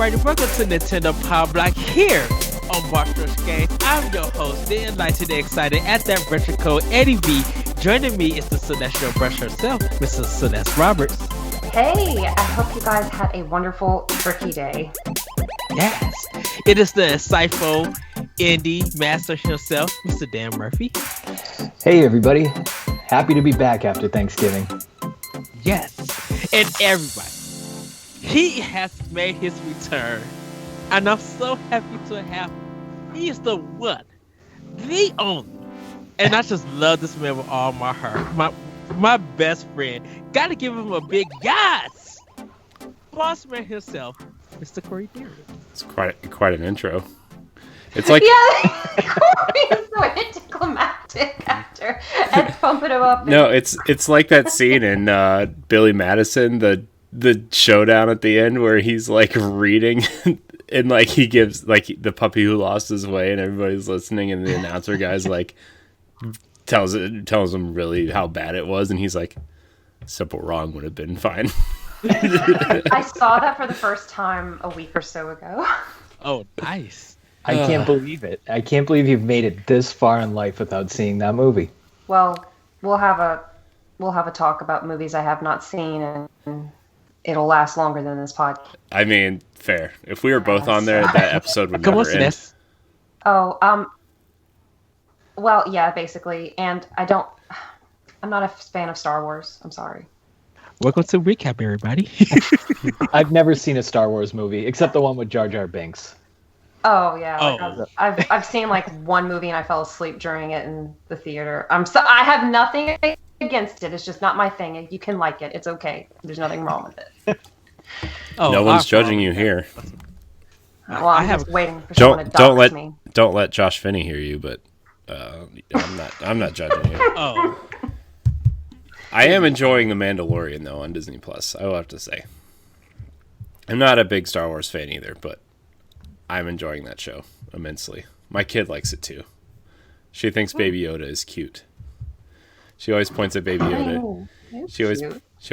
everybody, welcome to Nintendo Pow Block here on Barstool Games. I'm your host, the enlightened and excited at that retro code Eddie B. Joining me is the Celestial Brush herself, Mrs. Celeste Roberts. Hey, I hope you guys had a wonderful tricky day. Yes, it is the insightful indie master himself, Mr. Dan Murphy. Hey everybody, happy to be back after Thanksgiving. Yes, and everybody, he has made his return, and I'm so happy to have him. He is the one, the only, and I just love this man with all my heart. My best friend. Gotta give him a big yes! Boss man himself, Mr. Corey Deary. It's quite an intro. It's like Corey is so anticlimactic after Ed pumping him up. No, it's like that scene in Billy Madison, the showdown at the end where he's like reading and like he gives like the puppy who lost his way and everybody's listening and the announcer guy's like tells him really how bad it was and he's like, simple wrong would have been fine. I saw that for the first time a week or so ago. Oh, nice. I can't believe it. I can't believe you've made it this far in life without seeing that movie. Well, we'll have a talk about movies I have not seen, and it'll last longer than this podcast. I mean, fair. If we were both on there, that episode would never end. Oh, well, yeah, basically, and I'm not a fan of Star Wars. I'm sorry. Welcome to Recap, everybody. I've never seen a Star Wars movie, except the one with Jar Jar Binks. Oh, yeah. I've seen like one movie and I fell asleep during it in the theater. I have nothing against it. It's just not my thing. You can like it. It's okay. There's nothing wrong with it. No one's judging you here. Well, I'm just waiting for someone to dox me. Don't let Josh Finney hear you, but I'm not judging you. Oh. I am enjoying The Mandalorian though on Disney Plus. I will have to say. I'm not a big Star Wars fan either, but I'm enjoying that show immensely. My kid likes it too. She thinks Baby Yoda is cute. She always points at Baby Yoda. Oh, She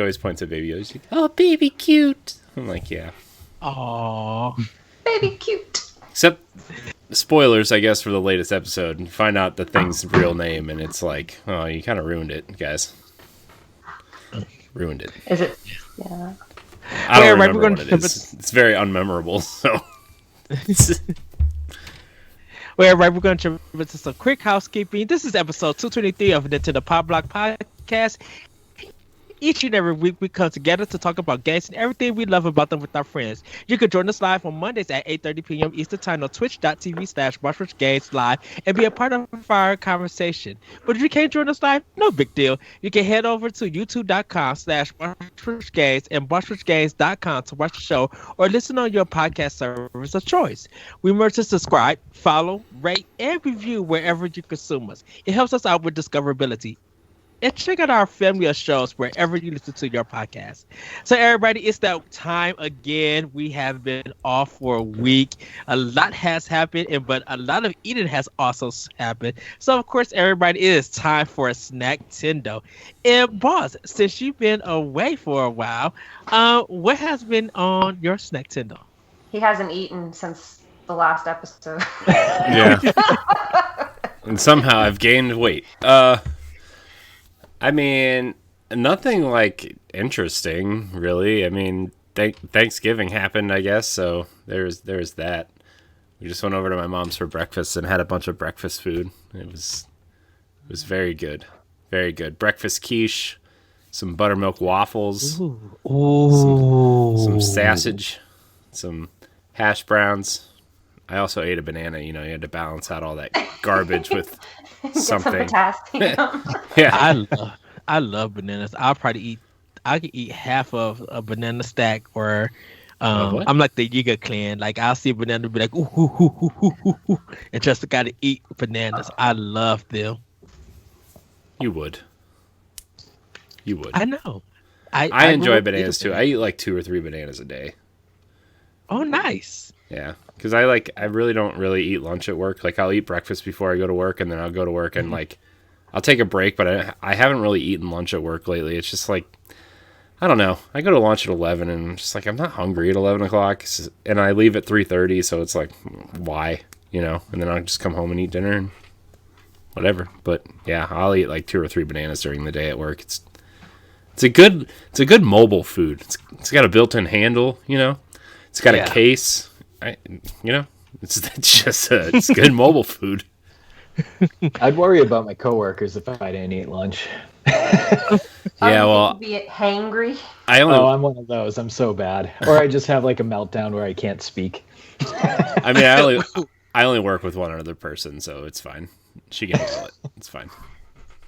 always points at Baby Yoda. She's like, "Oh, baby cute." I'm like, "Yeah." Aww. Baby cute. Except spoilers, I guess, for the latest episode. You find out the thing's real name, and it's like, oh, you kind of ruined it, guys. Ruined it. Is it? Yeah. I don't remember what it is. It's very unmemorable, so. Well, right, we're going to jump into some quick housekeeping. This is episode 223 of the Nintendo Pow Block podcast. Each and every week, we come together to talk about games and everything we love about them with our friends. You can join us live on Mondays at 8:30 p.m. Eastern Time on twitch.tv/BarstoolGames Live and be a part of our conversation. But if you can't join us live, no big deal. You can head over to youtube.com/BarstoolGames and BarstoolGames.com to watch the show or listen on your podcast service of choice. We urge to subscribe, follow, rate, and review wherever you consume us. It helps us out with discoverability. And check out our family of shows wherever you listen to your podcast. So everybody, it's that time again. We have been off for a week. A lot has happened, but a lot of eating has also happened. So of course, everybody, it is time for a Snack-tendo. And boss, since you've been away for a while, what has been on your Snack-tendo? He hasn't eaten since the last episode. Yeah. And somehow I've gained weight. I mean, nothing like interesting, really. I mean, Thanksgiving happened, I guess, so there's that. We just went over to my mom's for breakfast and had a bunch of breakfast food. It was very good, very good. Breakfast quiche, some buttermilk waffles, some sausage, some hash browns. I also ate a banana. You had to balance out all that garbage with something. Yeah, I love bananas. I could eat half of a banana stack, or I'm like the Yiga clan. Like I'll see a banana and be like, ooh, ooh, ooh, ooh, ooh, ooh, ooh, and just gotta eat bananas. I love them. You would. I know. I enjoy bananas too. I eat like 2 or 3 bananas a day. Oh, nice. Yeah, because I really don't eat lunch at work. Like I'll eat breakfast before I go to work, and then I'll go to work and like I'll take a break. But I haven't really eaten lunch at work lately. It's just like I don't know. I go to lunch at 11 and I'm just like, I'm not hungry at 11 o'clock. And I leave at 3:30, so it's like, why? You know? And then I'll just come home and eat dinner and whatever. But yeah, I'll eat like 2 or 3 bananas during the day at work. It's a good mobile food. It's got a built-in handle, you know? It's got a case. It's good mobile food. I'd worry about my coworkers if I didn't eat lunch. Yeah, well, be hangry. I'm one of those. I'm so bad. Or I just have like a meltdown where I can't speak. I mean, I only work with one other person, so it's fine. She can handle it. It's fine.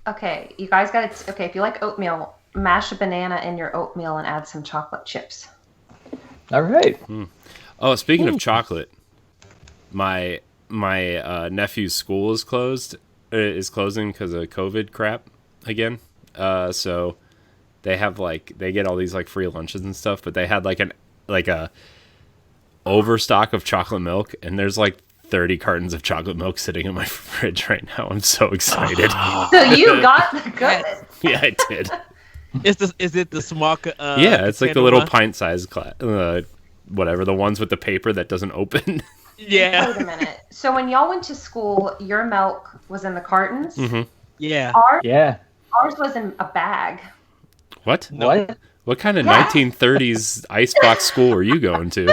Okay, you guys got it. Okay, if you like oatmeal, mash a banana in your oatmeal and add some chocolate chips. All right. Oh, speaking of chocolate, my nephew's school is closing because of COVID crap again. So they have they get all these free lunches and stuff, but they had a overstock of chocolate milk, and there's 30 cartons of chocolate milk sitting in my fridge right now. I'm so excited. So you got the good. Yeah, I did. Is it the small? Yeah, it's like the little pint-sized whatever, the ones with the paper that doesn't open. Yeah. Wait a minute. So when y'all went to school, your milk was in the cartons? Mm-hmm. Yeah. Ours was in a bag. What? No. What kind of 1930s icebox school were you going to?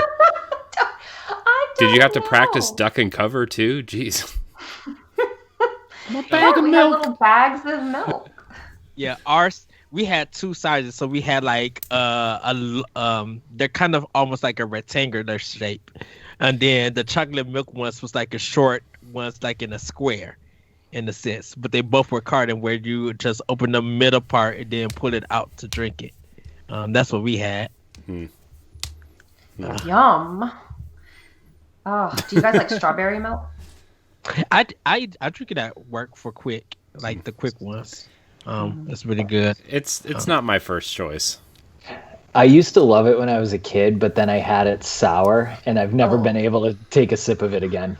Did you have to practice duck and cover too? Jeez. We had little bags of milk. Yeah, ours. We had 2 sizes, so we had they're kind of almost like a rectangular shape, and then the chocolate milk ones was a short ones, in a square, in a sense. But they both were carton where you would just open the middle part and then pull it out to drink it. That's what we had. Yum. Oh, do you guys like strawberry milk? I drink it at work for quick, the quick ones. It's really good. It's not my first choice. I used to love it when I was a kid, but then I had it sour, and I've never been able to take a sip of it again.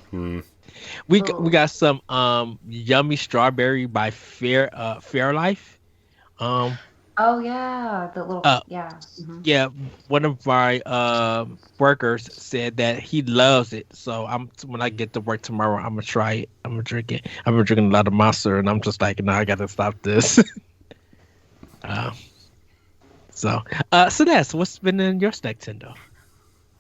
We got some yummy strawberry by Fairlife. Oh yeah, the little yeah. Mm-hmm. Yeah, one of my workers said that he loves it. So when I get to work tomorrow, I'm gonna try it. I'm gonna drink it. I've been drinking a lot of Monster, and I'm just no, I gotta stop this. Celeste, what's been in your Nintendo?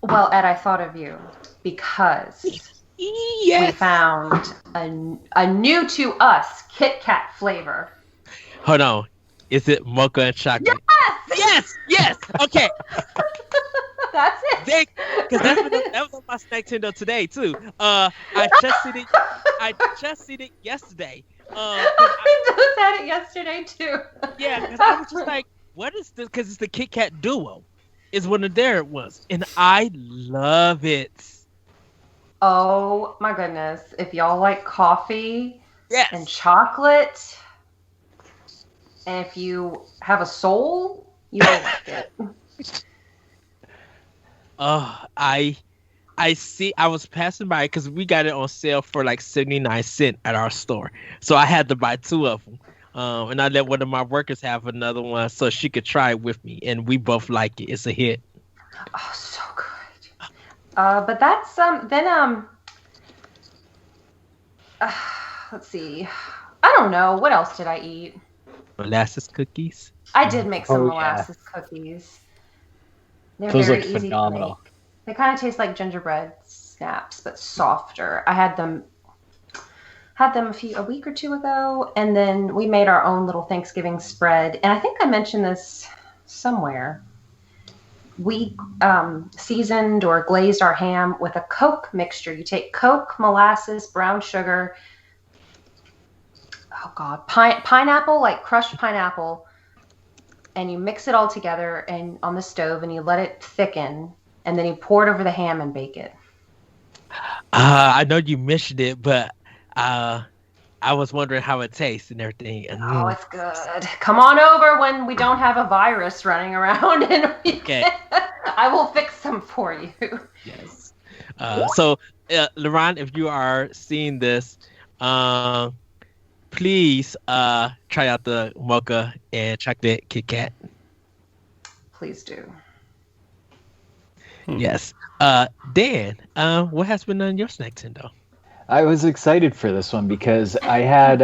Well, Ed, I thought of you because we found a new to us Kit Kat flavor. Hold on. Is it mocha and chocolate? Yes. Okay. That's it. Because that was on my Nintendo today too. I just seen it yesterday. I just had it yesterday too. Yeah, because I was just what is this? Because it's the Kit Kat Duo. It's one of their ones, and I love it. Oh my goodness! If y'all like coffee and chocolate. And if you have a soul, you will like it. I was passing by because we got it on sale for 79 cents at our store. So I had to buy 2 of them. And I let one of my workers have another one so she could try it with me. And we both like it. It's a hit. Oh, so good. But that's, let's see. I don't know. What else did I eat? Molasses cookies. I did make some molasses cookies. They're Those very look easy phenomenal. to make. They kind of taste like gingerbread snaps, but softer. I had them a week or 2 ago, and then we made our own little Thanksgiving spread. And I think I mentioned this somewhere. We seasoned or glazed our ham with a Coke mixture. You take Coke, molasses, brown sugar. Oh God, pineapple, crushed pineapple, and you mix it all together and on the stove, and you let it thicken, and then you pour it over the ham and bake it. I know you mentioned it, but I was wondering how it tastes and everything. And, oh, it's good. Come on over when we don't have a virus running around, and I will fix some for you. Yes. So, Laron, if you are seeing this, please try out the mocha and chocolate Kit Kat. please do. Yes. Dan, what has been on your snack Nintendo? I was excited for this one because I had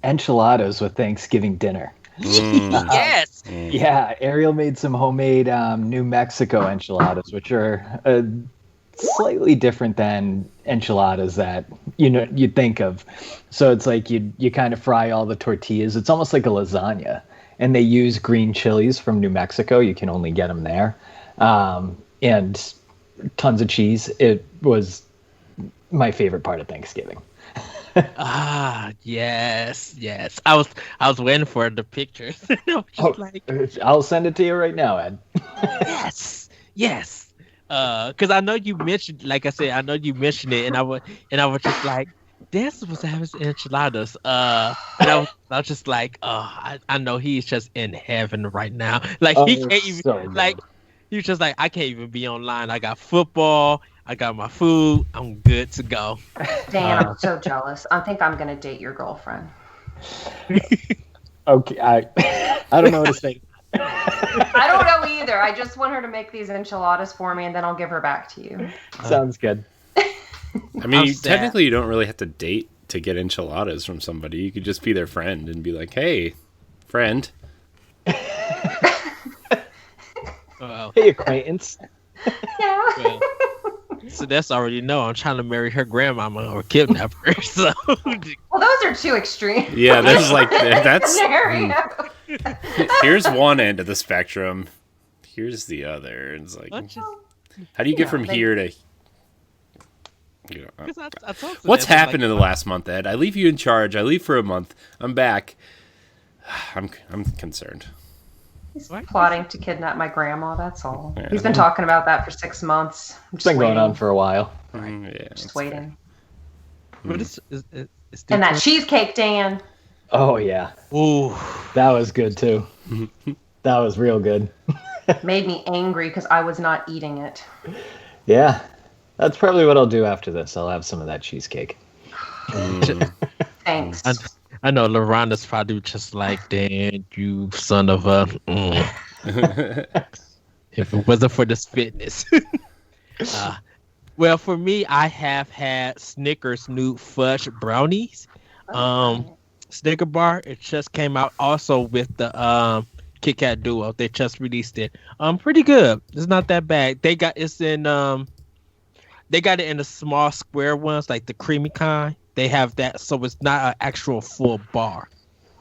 enchiladas with Thanksgiving dinner. Yes. Yeah, Ariel made some homemade New Mexico enchiladas, which are slightly different than enchiladas that you'd think of. So it's like you kind of fry all the tortillas. It's almost like a lasagna, and they use green chilies from New Mexico. You can only get them there, and tons of cheese. It was my favorite part of Thanksgiving. Yes. I was waiting for the pictures. I was just like, I'll send it to you right now, Ed. yes. Because I know you mentioned, like I said, I know you mentioned it, and I was just like, Dan's supposed to have his enchiladas. And I was just like, I know he's just in heaven right now. Like he can't even he's just like, I can't even be online. I got football. I got my food. I'm good to go. Dan, I'm so jealous. I think I'm gonna date your girlfriend. Okay, I don't know what to say. I don't know either. I just want her to make these enchiladas for me, and then I'll give her back to you. Sounds good. I mean, technically, you don't really have to date to get enchiladas from somebody. You could just be their friend and be like, "Hey, friend." Hey, acquaintance. Yeah. So that's already know I'm trying to marry her grandmama or kidnap her. So well, those are two extremes. Yeah, this is like that's. Scenario. Here's one end of the spectrum. Here's the other. It's like, how do you get from here to? What's happened in the last month, Ed? I leave you in charge. I leave for a month. I'm back. I'm concerned. He's plotting to kidnap my grandma, that's all. Yeah. He's been talking about that for 6 months. It's been going on for a while. Yeah, just waiting. But and that cheesecake, Dan. Oh, yeah. Ooh. That was good, too. That was real good. Made me angry because I was not eating it. Yeah. That's probably what I'll do after this. I'll have some of that cheesecake. Thanks. I know LaRonda's probably just like, Dan, you son of a... If it wasn't for this fitness. Well, for me, I have had Snickers new fudge brownies. Snicker bar, it just came out also with the Kit Kat Duo. They just released it. Pretty good. It's not that bad. They got it in the small square ones, like the creamy kind. They have that, so it's not an actual full bar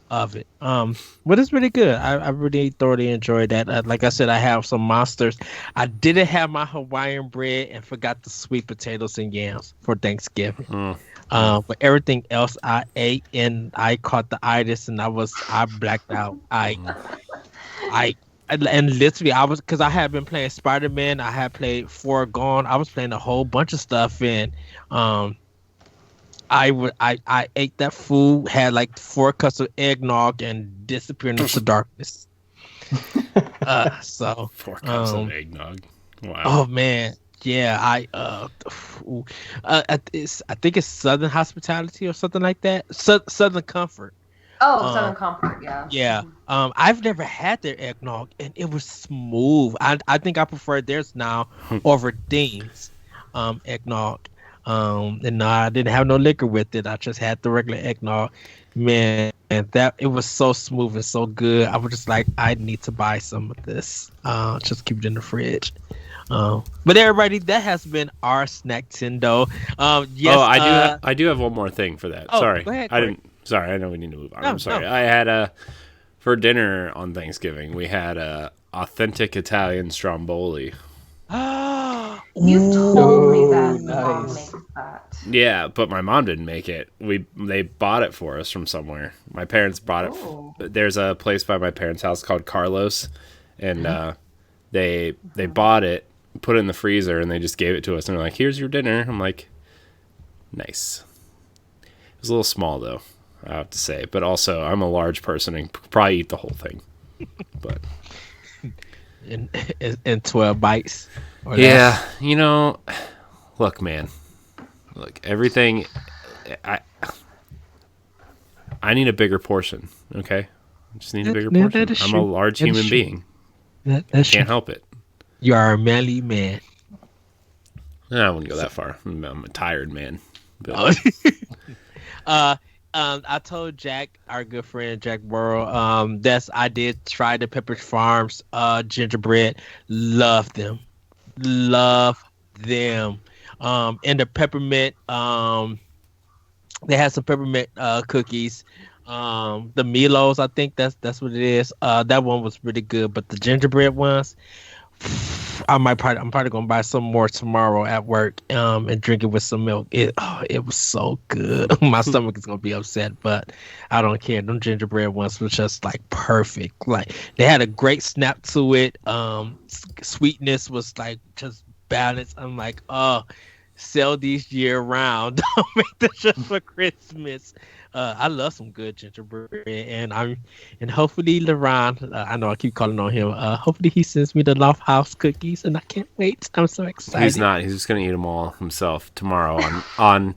of it. But it's really good. I really thoroughly enjoyed that. Like I said, I have some monsters. I didn't have my Hawaiian bread and forgot the sweet potatoes and yams for Thanksgiving. But everything else I ate, and I caught the itis, and I blacked out. And literally, because I had been playing Spider-Man. I had played Foregone. I was playing a whole bunch of stuff, and I ate that food, had like 4 cups of eggnog, and disappeared into darkness. So 4 cups of eggnog. Wow. Oh man, yeah. I think it's Southern Hospitality or something like that. Southern Comfort. Oh, Southern Comfort, yeah. Yeah. I've never had their eggnog, and it was smooth. I think I prefer theirs now over Dean's eggnog. And no, I didn't have no liquor with it. I just had the regular eggnog. Man, and that it was so smooth and so good. I was just like, I need to buy some of this. Just keep it in the fridge. But everybody, that has been our snack Tendo. Yes. I do have one more thing for that. Sorry, go ahead, Sorry, I know we need to move on. No, I'm sorry. no. I had for dinner on Thanksgiving. We had authentic Italian stromboli. You told me that. Nice. Mom makes that. Yeah, but my mom didn't make it. They bought it for us from somewhere. My parents bought it. There's a place by my parents' house called Carlos, and they bought it, put it in the freezer, and they just gave it to us. And they're like, "Here's your dinner." I'm like, "Nice." It was a little small though, I have to say. But also, I'm a large person and could probably eat the whole thing. But in 12 bites. Yeah, look, man. Look, everything. I need a bigger portion. Okay, I just need a bigger portion. I'm a large human being. That's Can't help it. You are a manly man. I wouldn't go that far. I'm a tired man. Oh. But I told Jack, our good friend Jack Burrow, I did try the Pepperidge Farms gingerbread. Love them. Love them. And the peppermint, they had some peppermint cookies. The Milos, I think that's what it is. That one was really good, but the gingerbread ones, I'm probably gonna buy some more tomorrow at work and drink it with some milk. It was so good. My stomach is gonna be upset, but I don't care. Them gingerbread ones was just like perfect. Like they had a great snap to it. Sweetness was like just balanced. I'm like, oh, sell these year round. Don't make this just for Christmas. I love some good gingerbread, and hopefully LeRon, I know I keep calling on him. Hopefully he sends me the Loft House cookies, and I can't wait. I'm so excited. he's not. He's just gonna eat them all himself tomorrow on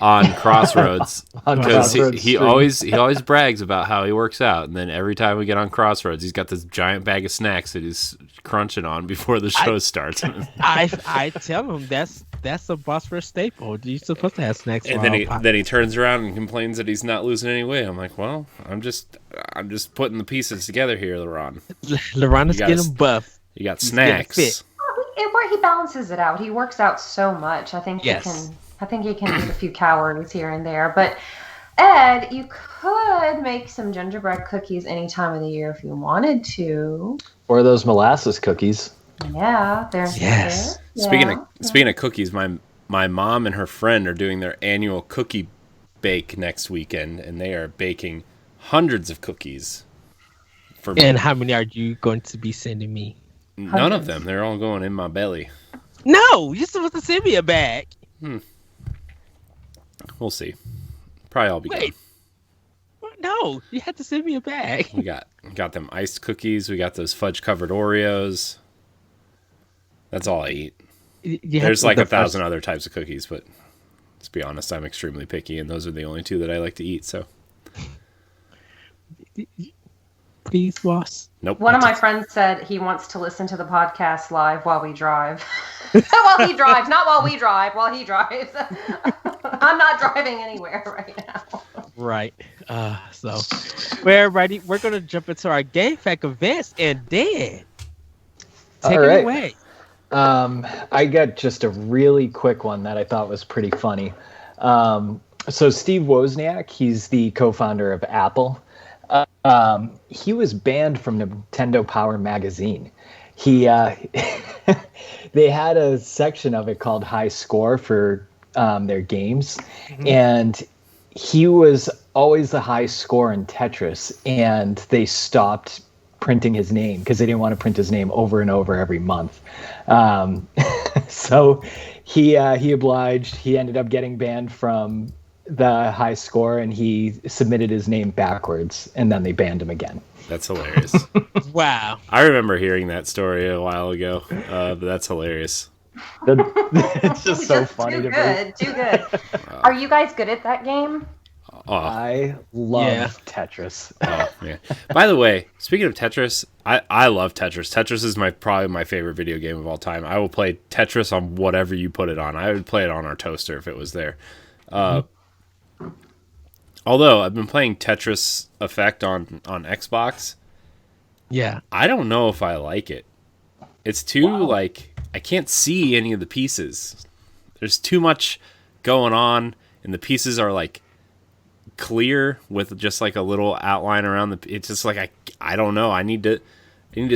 Crossroads, because he always brags about how he works out, and then every time we get on Crossroads, he's got this giant bag of snacks that he's crunching on before the show starts. I tell him that's a boss rush staple. You're supposed to have snacks. And then he turns around and complains that he's not losing any weight. I'm like, well, I'm just putting the pieces together here, LeRon. LeRon is getting buff. You got snacks. Where he balances it out. He works out so much. I think he can eat a few calories here and there. But Ed, you could make some gingerbread cookies any time of the year if you wanted to. Or those molasses cookies. Yeah, there's yes. Speaking of cookies, my mom and her friend are doing their annual cookie bake next weekend, and they are baking hundreds of cookies for me. And how many are you going to be sending me? None of them. They're all going in my belly. No, you're supposed to send me a bag. We'll see. Probably all be gone. No, you had to send me a bag. We got them iced cookies. We got those fudge covered Oreos. That's all I eat. There's like 1,000 other types of cookies, but let's be honest, I'm extremely picky, and those are the only two that I like to eat. So, please, boss. Nope. One of my friends said he wants to listen to the podcast live while we drive. While he drives, not while we drive. While he drives. I'm not driving anywhere right now. Right. So, everybody, we're gonna jump into our game fact events, and then take it away. I got just a really quick one that I thought was pretty funny. So Steve Wozniak, he's the co-founder of Apple. He was banned from Nintendo Power magazine. He they had a section of it called High Score for their games, and he was always the high score in Tetris, and they stopped printing his name because they didn't want to print his name over and over every month. So he obliged. He ended up getting banned from the high score, and he submitted his name backwards, and then they banned him again. That's hilarious. Wow. I remember hearing that story a while ago, but that's hilarious. It's just so funny too to good, me. Too good. Are you guys good at that game? I love Tetris. Oh, man. By the way, speaking of Tetris, I love Tetris. Tetris is probably my favorite video game of all time. I will play Tetris on whatever you put it on. I would play it on our toaster if it was there. Although I've been playing Tetris Effect on Xbox. Yeah. I don't know if I like it. It's too I can't see any of the pieces. There's too much going on, and the pieces are clear with just a little outline around it's just I don't know. I need to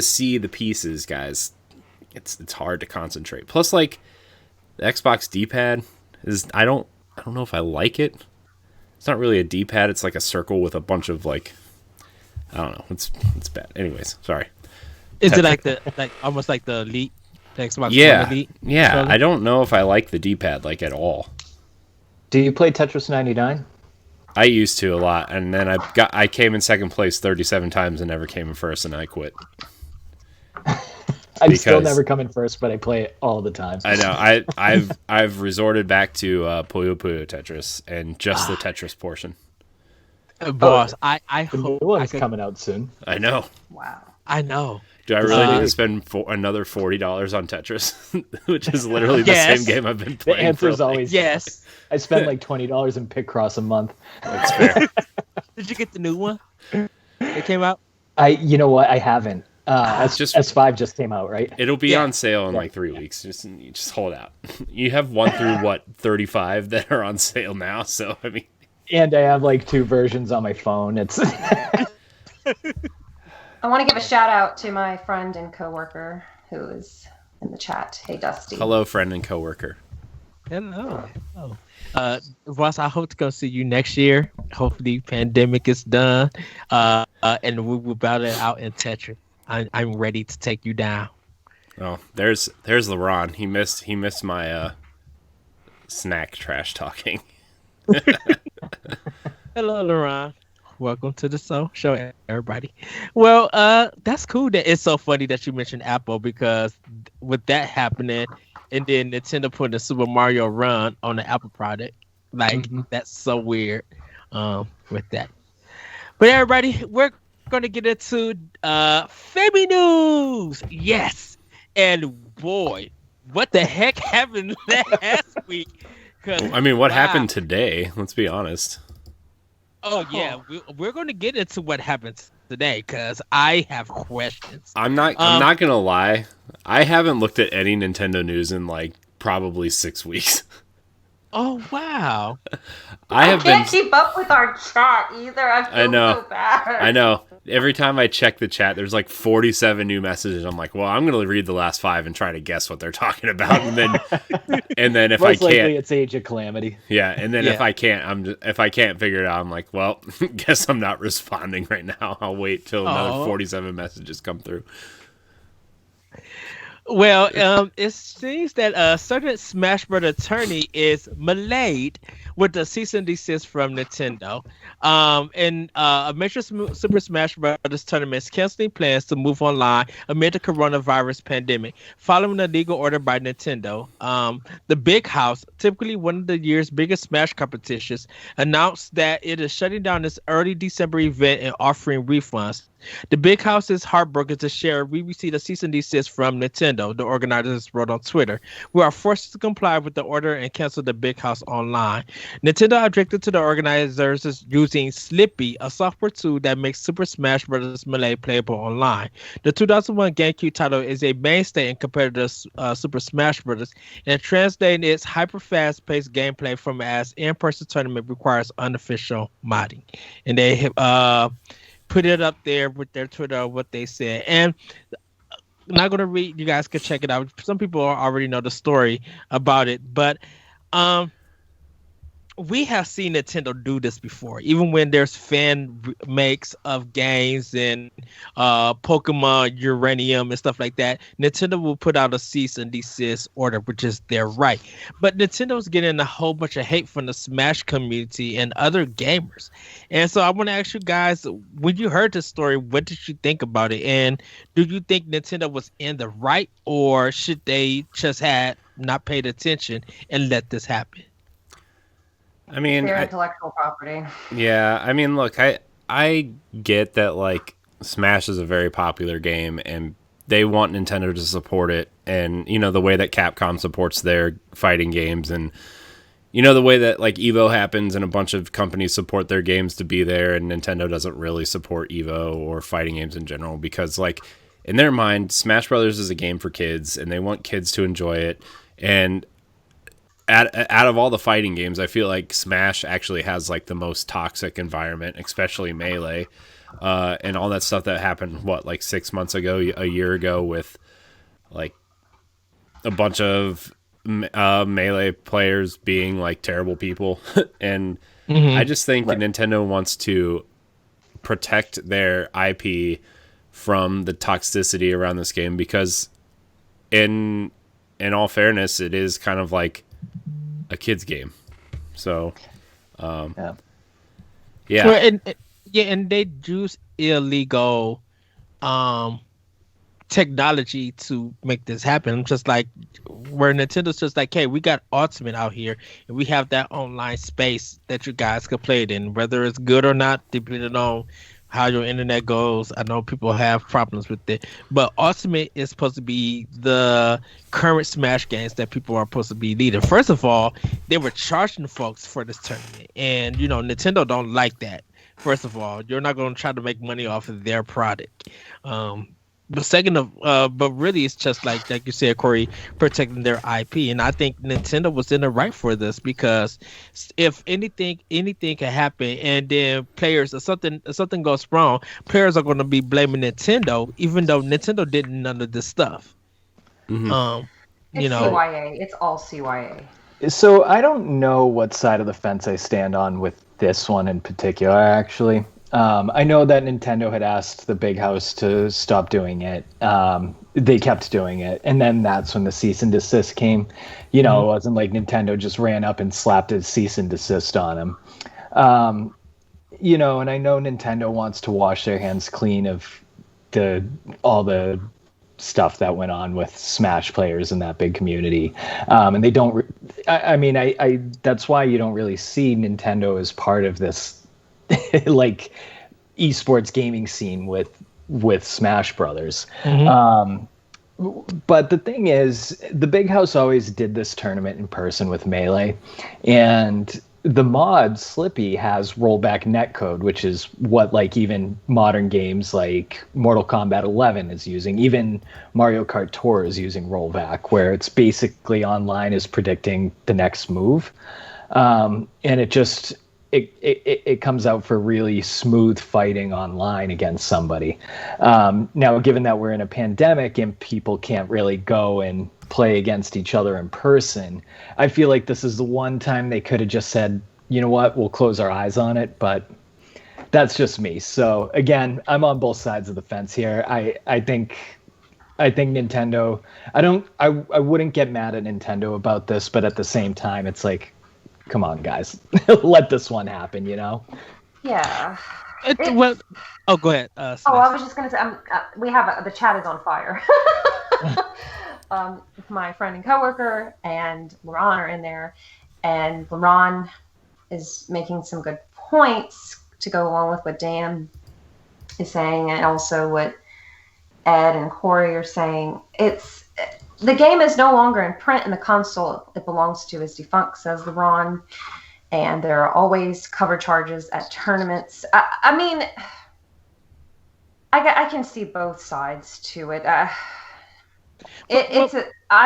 see the pieces, guys. It's hard to concentrate. Plus the Xbox D-pad is I don't know if I like it. It's not really a D-pad, it's like a circle with a bunch of I don't know. It's bad. Anyways, sorry. Is it almost like the Elite? The Xbox One Elite? Yeah. I don't know if I like the D-pad at all. Do you play Tetris 99? I used to a lot, and then I came in second place 37 times and never came in first, and I quit. I still never come in first, but I play it all the time. I know. I've resorted back to Puyo Puyo Tetris and just the Tetris portion. Boss, I the hope new one's coming out soon. I know. Wow. I know. Do I really need to spend another $40 on Tetris, which is literally the same game I've been playing? The answer is always yes. I spend like $20 in Picross a month. That's fair. Did you get the new one? It came out. You know what? I haven't. S5 just came out, right? It'll be on sale in like 3 weeks. Just hold out. You have 1 through 35 that are on sale now. So I mean, and I have like 2 versions on my phone. It's. I want to give a shout out to my friend and coworker who is in the chat. Hey, Dusty. Hello, friend and coworker. Hello. Ross, I hope to go see you next year. Hopefully, pandemic is done, and we will battle it out in Tetris. I'm ready to take you down. Oh, there's LeBron. He missed my snack trash talking. Hello, LeBron. Welcome to the show, everybody. Well, that's cool. That it's so funny that you mentioned Apple, because with that happening, and then Nintendo putting a Super Mario Run on the Apple product, like that's so weird. With that, but everybody, we're gonna get into Femi news. Yes, and boy, what the heck happened last week? I mean, what happened today? Let's be honest. Oh yeah, we're going to get into what happens today because I have questions. I'm not gonna lie. I haven't looked at any Nintendo news in like probably 6 weeks. Oh wow! I can't keep up with our chat either. I know. So bad. I know. Every time I check the chat, there's like 47 new messages. I'm like, well, I'm gonna read the last 5 and try to guess what they're talking about, and then if Most I can't, likely it's Age of Calamity. Yeah, and then if I can't figure it out, I'm like, well, guess I'm not responding right now. I'll wait till another 47 messages come through. Well, it seems that a certain Smash Bros. Attorney is malayed with the cease and desist from Nintendo. And a major Super Smash Bros. Tournament is canceling plans to move online amid the coronavirus pandemic, following a legal order by Nintendo. The Big House, typically one of the year's biggest Smash competitions, announced that it is shutting down this early December event and offering refunds. The Big House is heartbroken to share we received a cease and desist from Nintendo, the organizers wrote on Twitter. We are forced to comply with the order and cancel the Big House online. Nintendo objected to the organizers using Slippy, a software tool that makes Super Smash Bros. Melee playable online. The 2001 GameCube title is a mainstay in competitive Super Smash Bros. And translating its hyper-fast-paced gameplay from as in-person tournament requires unofficial modding. And they put it up there with their Twitter, what they said. And I'm not going to read, you guys can check it out. Some people already know the story about it, but we have seen Nintendo do this before. Even when there's fan makes of games and Pokemon Uranium and stuff like that, Nintendo will put out a cease and desist order, which is their right. But Nintendo's getting a whole bunch of hate from the Smash community and other gamers. And so I want to ask you guys, when you heard this story, what did you think about it? And do you think Nintendo was in the right, or should they just had not paid attention and let this happen? I mean, their intellectual property. Yeah, I mean, look, I get that like Smash is a very popular game and they want Nintendo to support it, and you know the way that Capcom supports their fighting games, and you know the way that like Evo happens and a bunch of companies support their games to be there, and Nintendo doesn't really support Evo or fighting games in general because like in their mind Smash Brothers is a game for kids and they want kids to enjoy it. And out of all the fighting games, I feel like Smash actually has like the most toxic environment, especially Melee, and all that stuff that happened, like 6 months ago, a year ago, with like a bunch of Melee players being like terrible people. And I just think Nintendo wants to protect their IP from the toxicity around this game because in all fairness, it is kind of like a kid's game. So, yeah. Well, and they use illegal technology to make this happen. Just like where Nintendo's just like, hey, we got Ultimate out here, and we have that online space that you guys can play it in, whether it's good or not, depending on how your internet goes. I know people have problems with it, but Ultimate is supposed to be the current Smash games that people are supposed to be leading. First of all, they were charging folks for this tournament, and Nintendo don't like that. First of all, you're not going to try to make money off of their product. But second of, but really, it's just like you said, Corey, protecting their IP, and I think Nintendo was in the right for this because if anything can happen, and then players or something goes wrong, players are going to be blaming Nintendo, even though Nintendo did none of this stuff. It's CYA. It's all CYA. So I don't know what side of the fence I stand on with this one in particular, actually. I know that Nintendo had asked the Big House to stop doing it. They kept doing it. And then that's when the cease and desist came. It wasn't like Nintendo just ran up and slapped a cease and desist on him. And I know Nintendo wants to wash their hands clean of all the stuff that went on with Smash players in that big community. And they don't, I that's why you don't really see Nintendo as part of this like esports gaming scene with Smash Brothers. But the thing is, the Big House always did this tournament in person with Melee, and the mod Slippy has rollback netcode, which is what like even modern games like Mortal Kombat 11 is using. Even Mario Kart Tour is using rollback, where it's basically online is predicting the next move, and it just it comes out for really smooth fighting online against somebody. Now, given that we're in a pandemic and people can't really go and play against each other in person, I feel like this is the one time they could have just said, you know what, we'll close our eyes on it. But that's just me. So again, I'm on both sides of the fence here. I think Nintendo, I wouldn't get mad at Nintendo about this, but at the same time, it's like, come on, guys, let this one happen, Yeah. Well, go ahead. I was just going to say, we have the chat is on fire. My friend and coworker and Laurent are in there, and Laurent is making some good points to go along with what Dan is saying, and also what Ed and Corey are saying. The game is no longer in print, and the console it belongs to is defunct, says LeBron. And there are always cover charges at tournaments. I mean, I can see both sides to it. I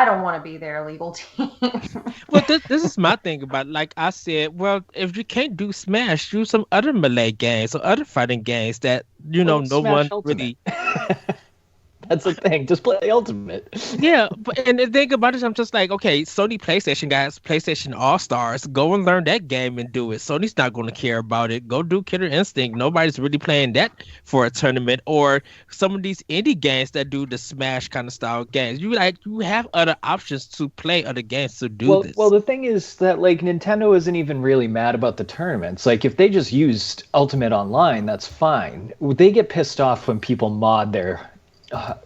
don't want to be their legal team. Well, this is my thing about it. Like I said, well, if you can't do Smash, do some other Melee games or other fighting games that no Smash one Ultimate. really. That's the thing. Just play Ultimate. Yeah, and the thing about it, I'm just like, okay, Sony PlayStation guys, PlayStation All Stars, go and learn that game and do it. Sony's not going to care about it. Go do Killer Instinct. Nobody's really playing that for a tournament. Or some of these indie games that do the Smash kind of style games. You have other options to play other games to do this. Well, the thing is that like Nintendo isn't even really mad about the tournaments. Like if they just used Ultimate Online, that's fine. They get pissed off when people mod their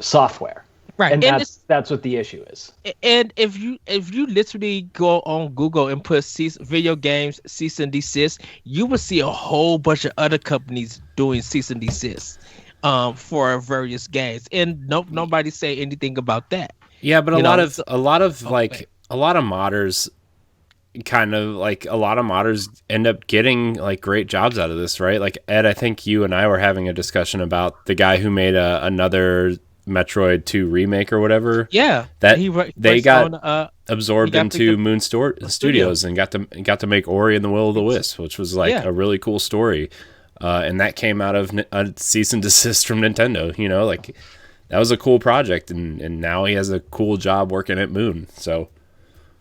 software, right? And that's what the issue is. And if you literally go on Google and put video games cease and desist, you will see a whole bunch of other companies doing cease and desist for various games, and nobody say anything about that. Yeah, but a lot of modders end up getting like great jobs out of this, right? Like Ed, I think you and I were having a discussion about the guy who made another Metroid 2 remake or whatever. Yeah, that they got absorbed into Moon Studios and got to make Ori and the Will of the Wisp, which was like a really cool story, and that came out of a cease and desist from Nintendo. Like that was a cool project, and now he has a cool job working at Moon. So.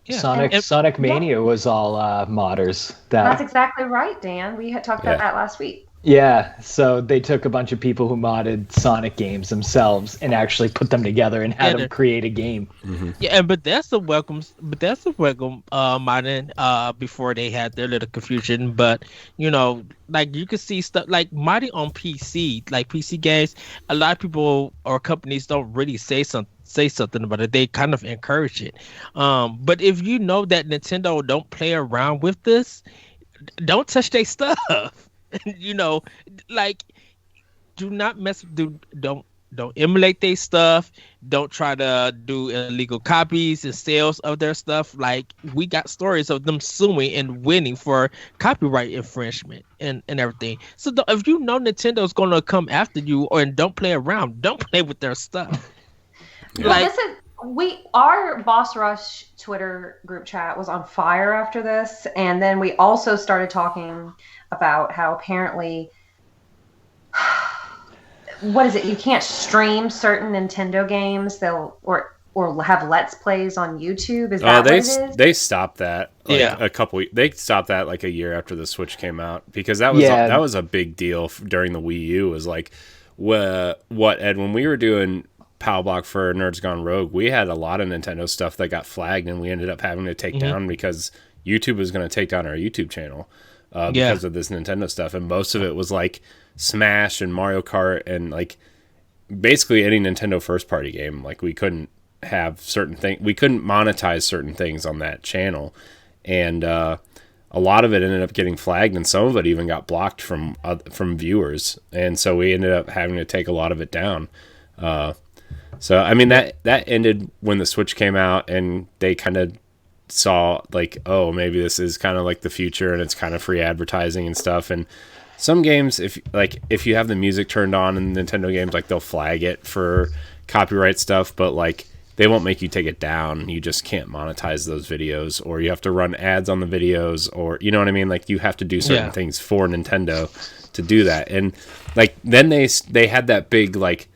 Yeah. Sonic Mania was all modders. That's exactly right, Dan. We had talked about that last week. Yeah, so they took a bunch of people who modded Sonic games themselves and actually put them together and had them create a game. Mm-hmm. Yeah, and Bethesda welcome modding before they had their little confusion. But like you can see stuff like modding on PC, like PC games. A lot of people or companies don't really say something about it. They kind of encourage it. But if you know that Nintendo don't play around with this, don't touch their stuff. Like do not don't emulate their stuff. Don't try to do illegal copies and sales of their stuff. Like, we got stories of them suing and winning for copyright infringement and everything. So if you know Nintendo's gonna come after you, and don't play around, don't play with their stuff. Yeah. Well, our Boss Rush Twitter group chat was on fire after this, and then we also started talking about how apparently, what is it? You can't stream certain Nintendo games. Or have Let's Plays on YouTube. Is that what it is? They stopped that. They stopped that like a year after the Switch came out, because that was a big deal during the Wii U. Was like, what Ed, when we were doing Pow Block for Nerds Gone Rogue, we had a lot of Nintendo stuff that got flagged, and we ended up having to take down because YouTube was going to take down our YouTube channel because of this Nintendo stuff, and most of it was like Smash and Mario Kart and like basically any Nintendo first party game. Like, we couldn't have certain things, we couldn't monetize certain things on that channel, and a lot of it ended up getting flagged, and some of it even got blocked from viewers, and so we ended up having to take a lot of it down. So I mean, that ended when the Switch came out, and they kind of saw like, oh, maybe this is kind of like the future, and it's kind of free advertising and stuff. And some games, if you have the music turned on in Nintendo games, like, they'll flag it for copyright stuff, but like, they won't make you take it down. You just can't monetize those videos, or you have to run ads on the videos, or, you know what I mean? Like, you have to do certain things for Nintendo to do that. And like, then they had that big like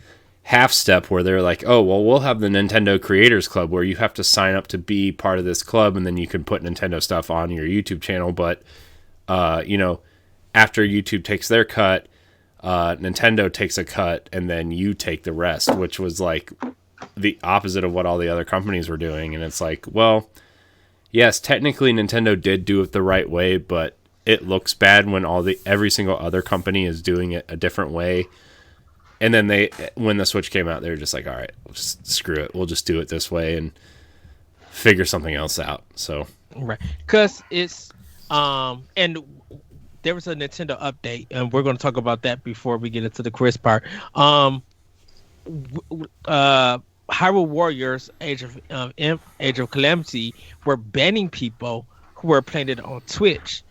half step where they're like, oh, well, we'll have the Nintendo Creators Club where you have to sign up to be part of this club, and then you can put Nintendo stuff on your YouTube channel. But after YouTube takes their cut, Nintendo takes a cut, and then you take the rest, which was like the opposite of what all the other companies were doing. And it's like, well, yes, technically Nintendo did do it the right way, but it looks bad when every single other company is doing it a different way. And then when the Switch came out, they were just like, all right, screw it, we'll just do it this way and figure something else out. So right, because it's and there was a Nintendo update, and we're going to talk about that before we get into the quiz part. Hyrule Warriors Age of Calamity were banning people who were playing it on Twitch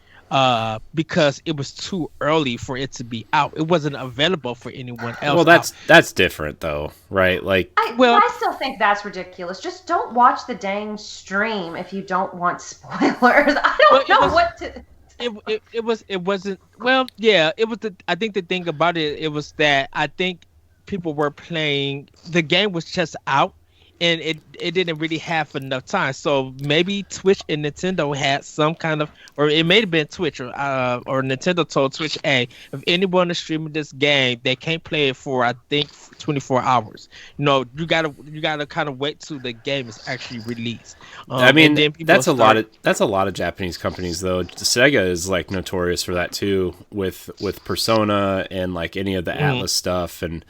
because it was too early for it to be out. It wasn't available for anyone else. Well, that's different though, right? Like, I still think that's ridiculous. Just don't watch the dang stream if you don't want spoilers. I don't know what to. It wasn't. Well, yeah, it was. I think the thing about it was that I think people were playing. The game was just out, and it didn't really have enough time. So maybe Twitch and Nintendo had some kind of, or it may have been Twitch or Nintendo told Twitch, hey, if anyone is streaming this game, they can't play it for, I think, 24 hours. You gotta kind of wait till the game is actually released. I mean, that's a lot of Japanese companies though. Sega is like notorious for that too, with Persona and like any of the Atlas stuff, and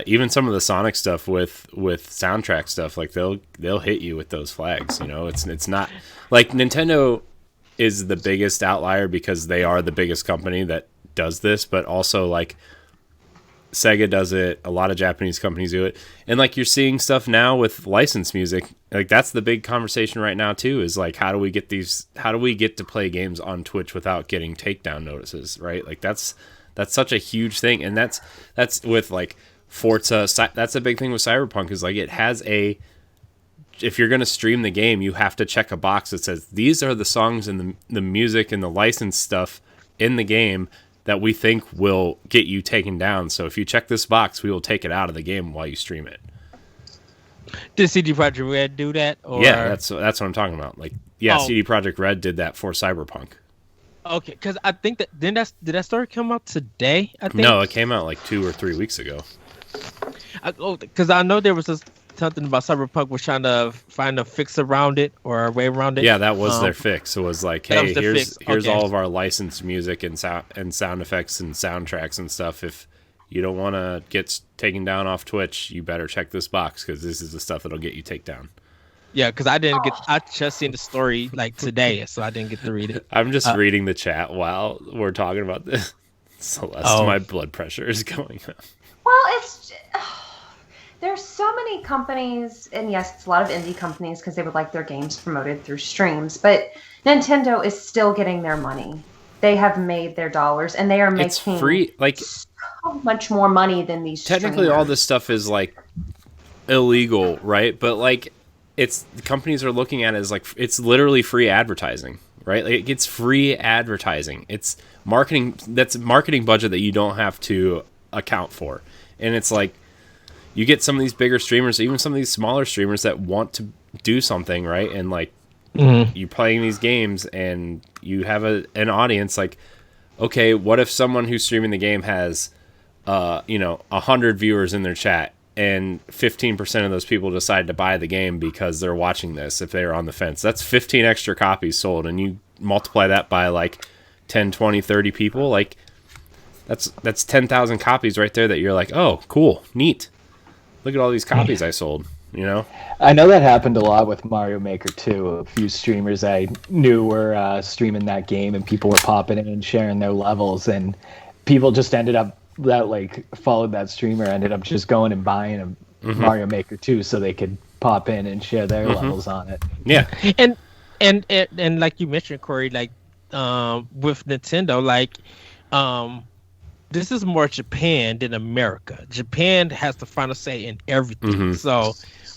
even some of the Sonic stuff with soundtrack stuff. Like, they'll hit you with those flags. It's not like Nintendo is the biggest outlier because they are the biggest company that does this, but also like Sega does it, a lot of Japanese companies do it, and like, you're seeing stuff now with licensed music. Like, that's the big conversation right now too, is like, how do we get to play games on Twitch without getting takedown notices, right? Like, that's such a huge thing, and that's with like Forza. That's a big thing with Cyberpunk, is like, it has if you're going to stream the game, you have to check a box that says these are the songs and the music and the licensed stuff in the game that we think will get you taken down. So if you check this box, we will take it out of the game while you stream it. Did CD Projekt Red do that? Or? Yeah, that's what I'm talking about. Like, yeah, CD Projekt Red did that for Cyberpunk. Okay, because I think that did that story come out today? I think no, it came out like 2 or 3 weeks ago. Because I know there was something about Cyberpunk was trying to find a fix around it or a way around it. Yeah, that was their fix. It was like, hey, here's all of our licensed music and sound effects and soundtracks and stuff. If you don't want to get taken down off Twitch, you better check this box, because this is the stuff that'll get you taken down. Yeah, because I just seen the story like today, so I didn't get to read it. I'm just reading the chat while we're talking about this. Celeste, my blood pressure is going up. Well, there's so many companies, and yes, it's a lot of indie companies because they would like their games promoted through streams, but Nintendo is still getting their money. They have made their dollars, and they are making free, like, so much more money than these technically streamers. All this stuff is like illegal, right? But like the companies are looking at it as like it's literally free advertising, right? Like it's free advertising. It's marketing. That's marketing budget that you don't have to account for. And it's like you get some of these bigger streamers, even some of these smaller streamers that want to do something, right? And like you playing these games and you have an audience. Like, okay, what if someone who's streaming the game has 100 viewers in their chat, and 15% of those people decide to buy the game because they're watching this if they are on the fence? That's 15 extra copies sold, and you multiply that by like 10, 20, 30 people, like that's 10,000 copies right there that you're like, oh, cool, neat. Look at all these copies I sold, you know? I know that happened a lot with Mario Maker 2. A few streamers I knew were streaming that game, and people were popping in and sharing their levels, and people just ended up that like followed that streamer ended up just going and buying a Mario Maker 2 so they could pop in and share their levels on it. Yeah. And like you mentioned, Corey, like with Nintendo, like this is more Japan than America. Japan has the final say in everything. So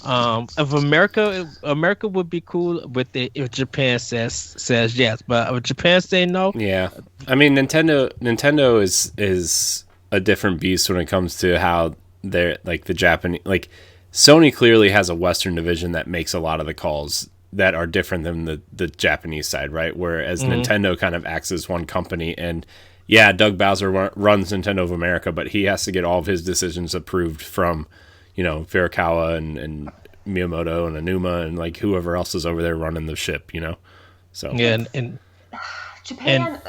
if America would be cool with it if Japan says yes, but if Japan say no, yeah. I mean, Nintendo is a different beast when it comes to how they're like the Japanese. Like Sony clearly has a Western division that makes a lot of the calls that are different than the Japanese side, right? Whereas Nintendo kind of acts as one company, and yeah, Doug Bowser runs Nintendo of America, but he has to get all of his decisions approved from, Furukawa and Miyamoto and Aonuma and like whoever else is over there running the ship, So yeah, and Japan,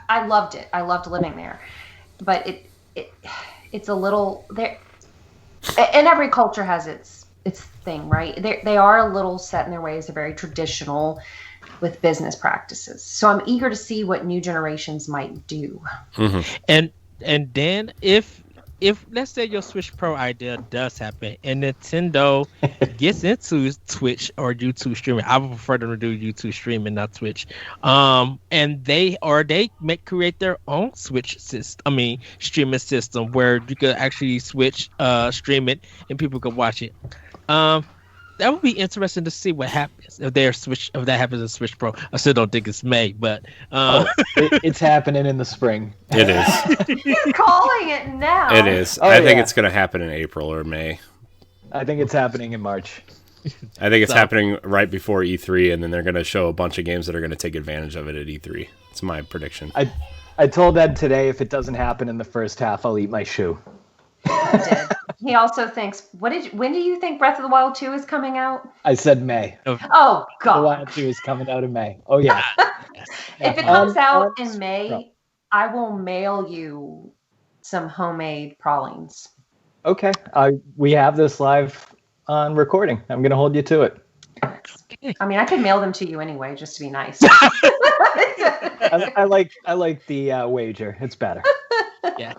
I loved it. I loved living there, but it's a little there. And every culture has its thing, right? They are a little set in their ways. They're very traditional with business practices. So I'm eager to see what new generations might do. And then if let's say your Switch Pro idea does happen and Nintendo gets into Twitch or YouTube streaming, I would prefer them to do YouTube streaming, not Twitch. And they create their own Switch system, streaming system where you could actually switch stream it and people could watch it. That would be interesting to see what happens if that happens in Switch Pro. I still don't think it's May, but it's happening in the spring. It is. He's calling it now. It is. I think it's going to happen in April or May. I think it's happening in March. I think it's happening right before E3, and then they're going to show a bunch of games that are going to take advantage of it at E3. It's my prediction. I told Ed today if it doesn't happen in the first half, I'll eat my shoe. He did. He also thinks, when do you think Breath of the Wild 2 is coming out? I said May. Oh, Breath of the God. Wild 2 is coming out in May. Oh, yeah. If it comes out in May, I will mail you some homemade pralines. Okay. We have this live on recording. I'm going to hold you to it. I could mail them to you anyway, just to be nice. I like the wager. It's better. Yeah.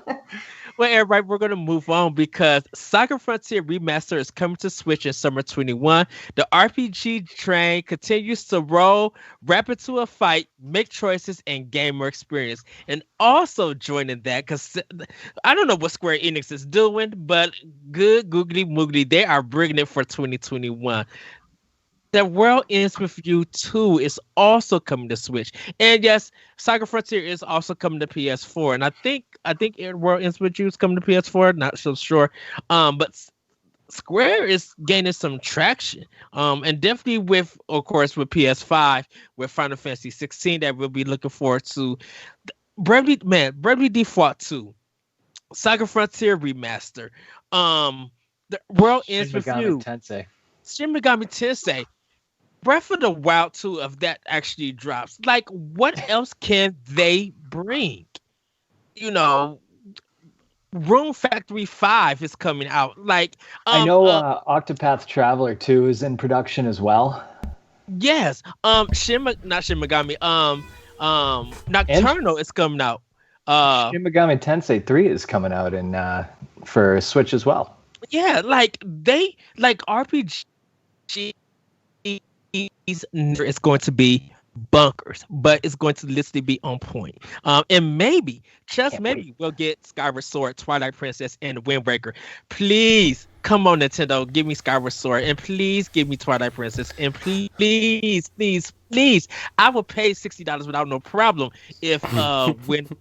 Well, everybody, we're going to move on because Saga Frontier Remaster is coming to Switch in summer 2021. The RPG train continues to roll, wrap into a fight, make choices, and gain more experience. And also joining that, because I don't know what Square Enix is doing, but good googly moogly, they are bringing it for 2021. The World Ends With You 2 is also coming to Switch. And yes, Saga Frontier is also coming to PS4. And I think World Ends With You is coming to PS4. Not so sure. But Square is gaining some traction. And definitely with PS5, with Final Fantasy 16 that we'll be looking forward to. Bravely Default 2. Saga Frontier Remaster. The World Ends With You. Shin Megami Tensei. Breath of the Wild 2 of that actually drops. Like, what else can they bring? Room Factory 5 is coming out. Like, I know Octopath Traveler 2 is in production as well. Yes. Not Shin Megami. Nocturnal is coming out. Shin Megami Tensei 3 is coming out in for Switch as well. Yeah, like RPG is going to be bunkers, but it's going to literally be on point. And maybe, just maybe, we'll get Skyward Sword, Twilight Princess, and Wind Waker. Please, come on, Nintendo, give me Skyward Sword, and please give me Twilight Princess, and please, please, please, I will pay $60 without no problem if Wind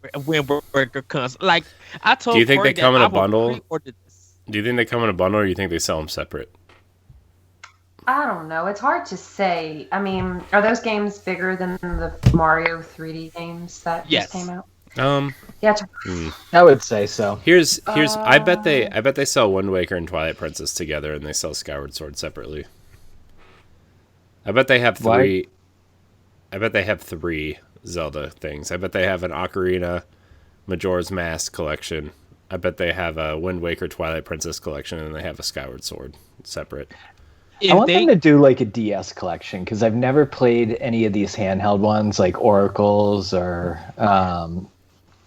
Waker comes. Like I told, do you think Corey they come in I a bundle? pre-order this. Do you think they come in a bundle, or do you think they sell them separate? I don't know. It's hard to say. I mean, are those games bigger than the Mario 3D games that just came out? Yeah, I would say so. Here's I bet they sell Wind Waker and Twilight Princess together, and they sell Skyward Sword separately. I bet they have three. I bet they have 3 Zelda things. I bet they have an Ocarina, Majora's Mask collection. I bet they have a Wind Waker, Twilight Princess collection, and they have a Skyward Sword separate. I want them to do like a DS collection because I've never played any of these handheld ones like Oracles or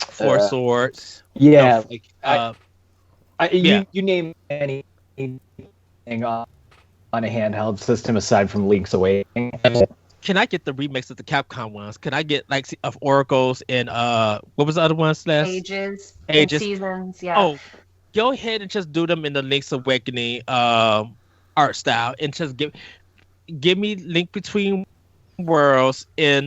Four Swords. Yeah, no, like you name anything on a handheld system aside from Link's Awakening. Can I get the remix of the Capcom ones? Can I get like of Oracles and what was the other one? Ages. And Seasons. Yeah. Oh, go ahead and just do them in the Link's Awakening art style, and just give me Link Between Worlds and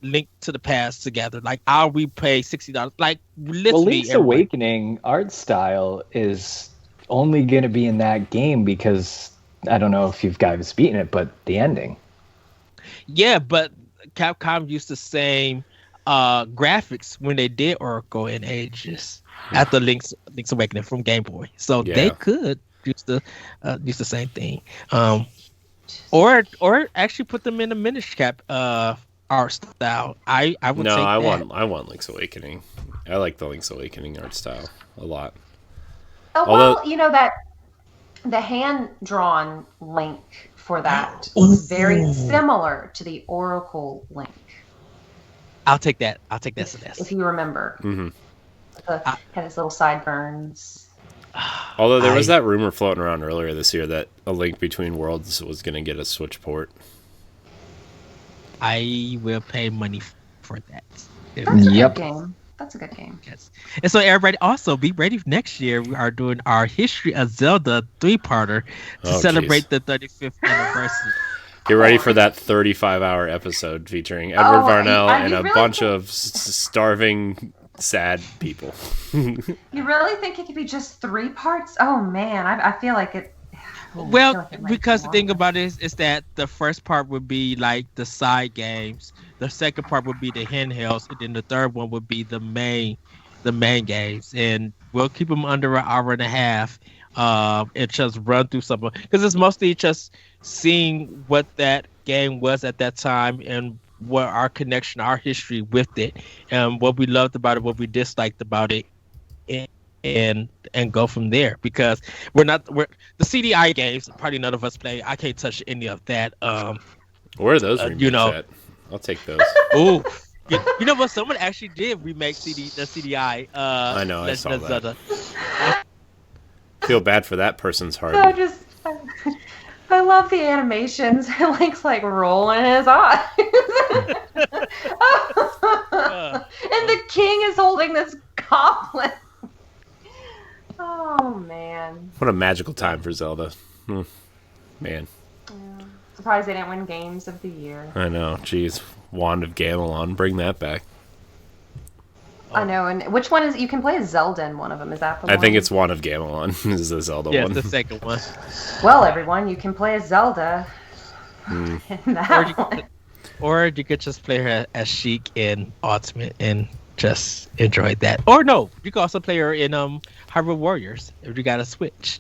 Link to the Past together. Like I'll repay $60. Like literally, well, Link's Awakening art style is only going to be in that game because I don't know if you've guys beaten it, but the ending. Yeah, but Capcom used the same graphics when they did Oracle and Ages after Link's Awakening from Game Boy, so they could use the same thing, or actually put them in a Minish Cap art style. I would no, take I that. want Link's Awakening. I like the Link's Awakening art style a lot. Oh, well, you know that the hand drawn Link for that is very similar to the Oracle Link. I'll take that. Celeste. If you remember, had his little sideburns. Although there was that rumor floating around earlier this year that A Link Between Worlds was going to get a Switch port. I will pay money for that. That's a good game. That's a good game. Yes. And so everybody also be ready next year. We are doing our History of Zelda 3-parter to celebrate the 35th anniversary. Get ready for that 35-hour episode featuring Edward Varnell and a bunch of starving, sad people. You really think it could be just 3 parts? Oh man, I feel like it. Well, because the thing about it is that the first part would be like the side games, the second part would be the handhelds, and then the third one would be the main games, and we'll keep them under an hour and a half, and just run through something because it's mostly just seeing what that game was at that time and what our connection, our history with it, and what we loved about it, what we disliked about it, and go from there. Because we're the CDI games. Probably none of us play. I can't touch any of that. Where are those remakes at? I'll take those. Ooh, you know what? Someone actually did remake the CDI. I know. I saw that. Feel bad for that person's heart. I love the animations. Link's like rolling his eyes. And the king is holding this goblet. Oh, man. What a magical time for Zelda. Man. Yeah. Surprised they didn't win Games of the Year. I know. Jeez. Wand of Gamelon. Bring that back. I know. And which one is... You can play as Zelda in one of them. Is that the one? I think it's Wand of Gamelon is the Zelda one. Yeah, the second one. Well, everyone, you can play as Zelda in that one. Or you could just play her as Sheik in Ultimate and just enjoy that. Or no, you can also play her in Hyrule Warriors if you got a Switch.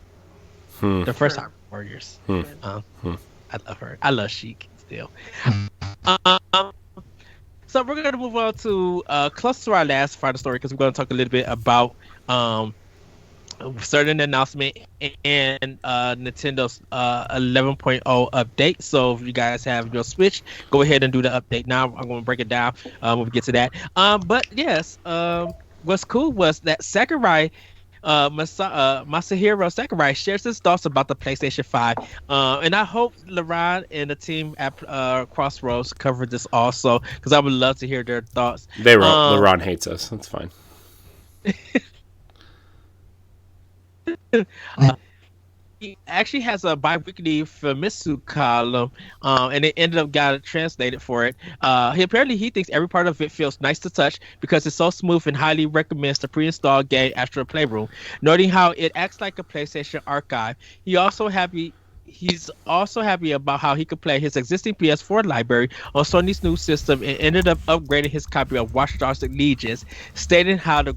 The first Hyrule Warriors. I love her. I love Sheik still. So we're going to move on to close to our last final story because we're going to talk a little bit about certain announcement and Nintendo's 11.0 update. So if you guys have your Switch, go ahead and do the update now. I'm going to break it down when we get to that. But yes, what's cool was that Sakurai, Masahiro Sakurai shares his thoughts about the PlayStation 5. And I hope LeRon and the team at Crossroads covered this also, because I would love to hear their thoughts. LeRon hates us. That's fine. He actually has a bi-weekly Famitsu column, and it ended up got it translated for it. He thinks every part of it feels nice to touch because it's so smooth, and highly recommends the pre-installed game Astro Playroom, noting how it acts like a PlayStation archive. He's also happy about how he could play his existing PS4 library on Sony's new system and ended up upgrading his copy of Watch Dogs Legions, stating how the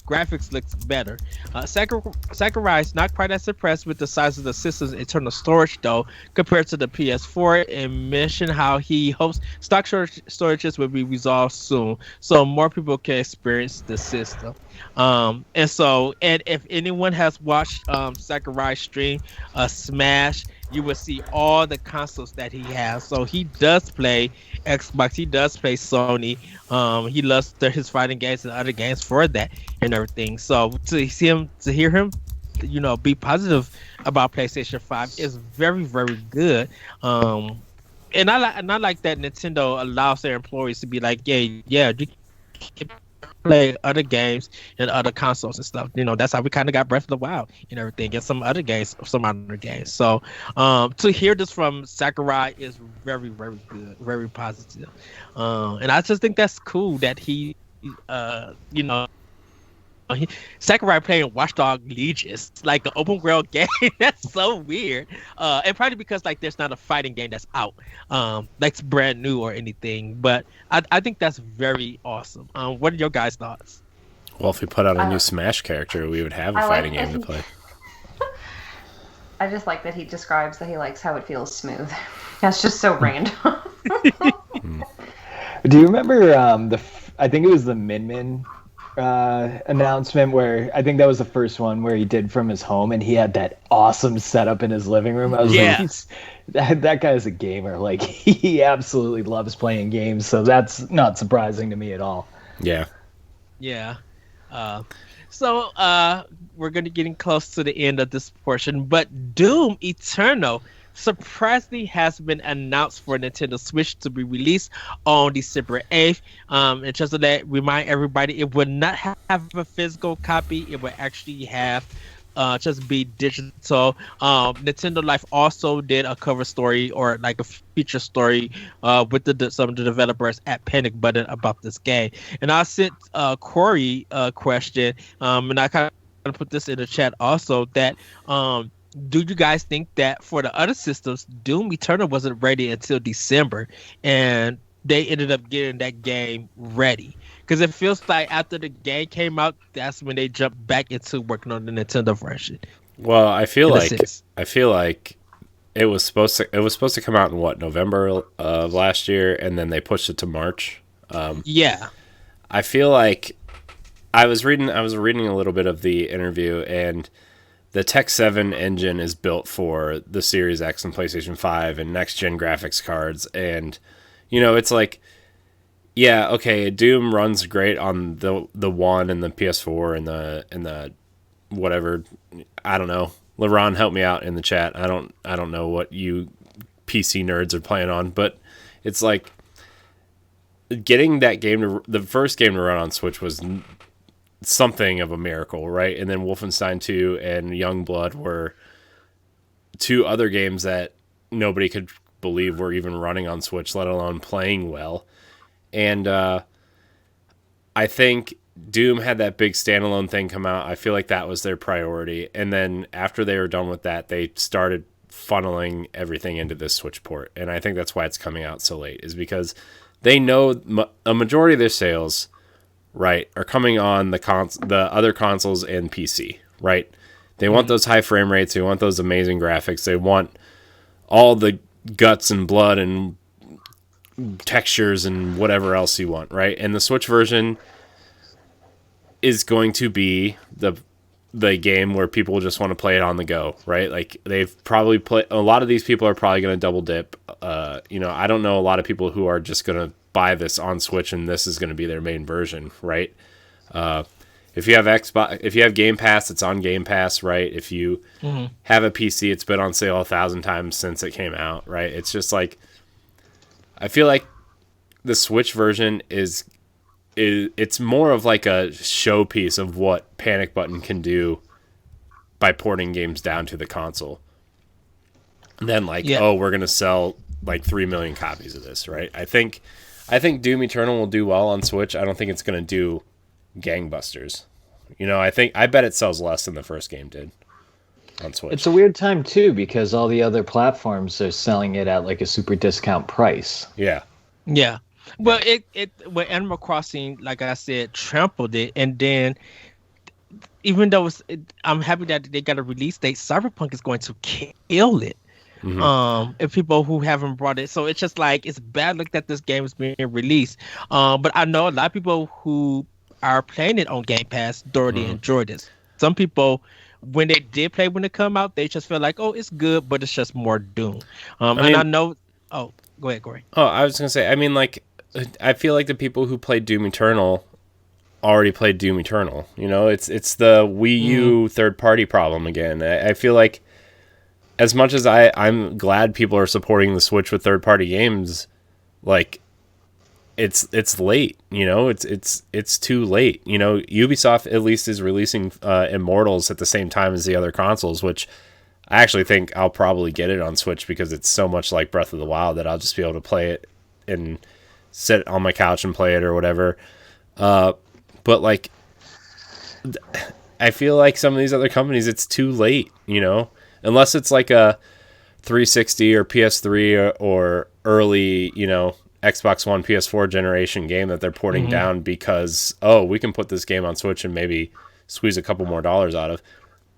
graphics looks better. Sakurai is not quite as impressed with the size of the system's internal storage, though, compared to the PS4, and mentioned how he hopes stock storages will be resolved soon, so more people can experience the system. And if anyone has watched Sakurai stream Smash, you will see all the consoles that he has. So he does play Xbox, he does play Sony. He loves his fighting games and other games for that and everything. So to hear him, be positive about PlayStation 5 is very, very good. And I like that Nintendo allows their employees to be like, yeah, you can play other games and other consoles and stuff. That's how we kind of got Breath of the Wild and everything, and some other games. So to hear this from Sakurai is very, very good, very positive. And I just think that's cool that Sakurai playing Watchdog Legions, like an open world game. That's so weird. And probably because like there's not a fighting game that's out, that's brand new or anything. But I think that's very awesome. What are your guys' thoughts? Well, if we put out a new Smash character, we would have a fighting game to play. I just like that he describes that he likes how it feels smooth. That's just so random. Do you remember I think it was the Min Min announcement where I think that was the first one where he did from his home, and he had that awesome setup in his living room. I was like, that guy is a gamer. Like, he absolutely loves playing games, so that's not surprising to me at all. Yeah. So we're gonna getting close to the end of this portion, but Doom Eternal surprisingly has been announced for Nintendo Switch to be released on December 8th. And just to remind everybody, it would not have a physical copy. It would actually have just be digital. Nintendo Life also did a cover story or like a feature story with some of the developers at Panic Button about this game. And I sent Corey a question, and I kind of put this in the chat also, that do you guys think that for the other systems, Doom Eternal wasn't ready until December, and they ended up getting that game ready? Because it feels like after the game came out, that's when they jumped back into working on the Nintendo version. Well, I feel like it was supposed to come out in November of last year, and then they pushed it to March. I feel like I was reading a little bit of the interview, and the Tech 7 engine is built for the Series X and PlayStation 5 and next-gen graphics cards. And, it's like, yeah, okay, Doom runs great on the One and the PS4 and the whatever. I don't know. LeRon, help me out in the chat. I don't know what you PC nerds are playing on, but it's like getting that the first game to run on Switch was something of a miracle, right? And then Wolfenstein 2 and Youngblood were two other games that nobody could believe were even running on Switch, let alone playing well. And I think Doom had that big standalone thing come out. I feel like that was their priority. And then after they were done with that, they started funneling everything into this Switch port. And I think that's why it's coming out so late, is because they know a majority of their sales, right, are coming on the other consoles and PC, right? They want those high frame rates. They want those amazing graphics. They want all the guts and blood and textures and whatever else you want, right? And the Switch version is going to be the game where people just want to play it on the go, right? Like, they've probably a lot of these people are probably going to double dip. I don't know a lot of people who are just going to buy this on Switch and this is going to be their main version, right? If you have Xbox, if you have Game Pass, it's on Game Pass, right? If you have a PC, it's been on sale 1,000 times since it came out, right? It's just like, I feel like the Switch version is it's more of like a showpiece of what Panic Button can do by porting games down to the console. And then we're gonna sell like 3 million copies of this, right? I think Doom Eternal will do well on Switch. I don't think it's gonna do gangbusters. I bet it sells less than the first game did on Switch. It's a weird time too because all the other platforms are selling it at like a super discount price. Yeah. Yeah. Well, when Animal Crossing, like I said, trampled it, and then even though I'm happy that they got a release date, Cyberpunk is going to kill it. If people who haven't brought it, so it's just like it's bad look that this game is being released. But I know a lot of people who are playing it on Game Pass thoroughly enjoyed this. Some people, when they did play when it come out, they just feel like, oh, it's good, but it's just more Doom. I know. Oh, go ahead, Corey. Oh, I was gonna say. I mean, like, I feel like the people who played Doom Eternal already played Doom Eternal. It's the Wii U third party problem again. I feel like as much as I'm glad people are supporting the Switch with third party games, like it's late. It's too late. Ubisoft at least is releasing Immortals at the same time as the other consoles, which I actually think I'll probably get it on Switch because it's so much like Breath of the Wild that I'll just be able to play it and sit on my couch and play it or whatever. But like, I feel like some of these other companies, it's too late, unless it's like a 360 or PS3 or early, Xbox One, PS4 generation game that they're porting down because, we can put this game on Switch and maybe squeeze a couple more dollars out of.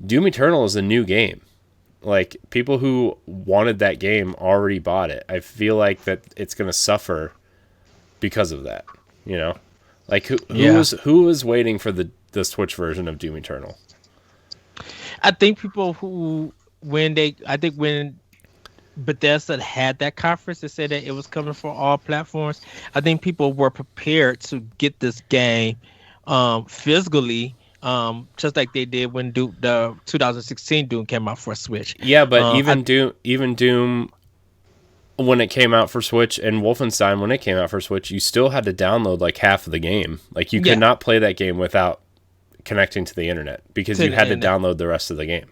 Doom Eternal is a new game. Like, people who wanted that game already bought it. I feel like that it's going to suffer because of that, Like, who was waiting for the Switch version of Doom Eternal? I think people when Bethesda had that conference and said that it was coming for all platforms, I think people were prepared to get this game physically, just like they did when the 2016 Doom came out for Switch. Yeah, but even Doom when it came out for Switch and Wolfenstein when it came out for Switch, you still had to download like half of the game. Like, you could not play that game without connecting to the internet because you had to download the rest of the game.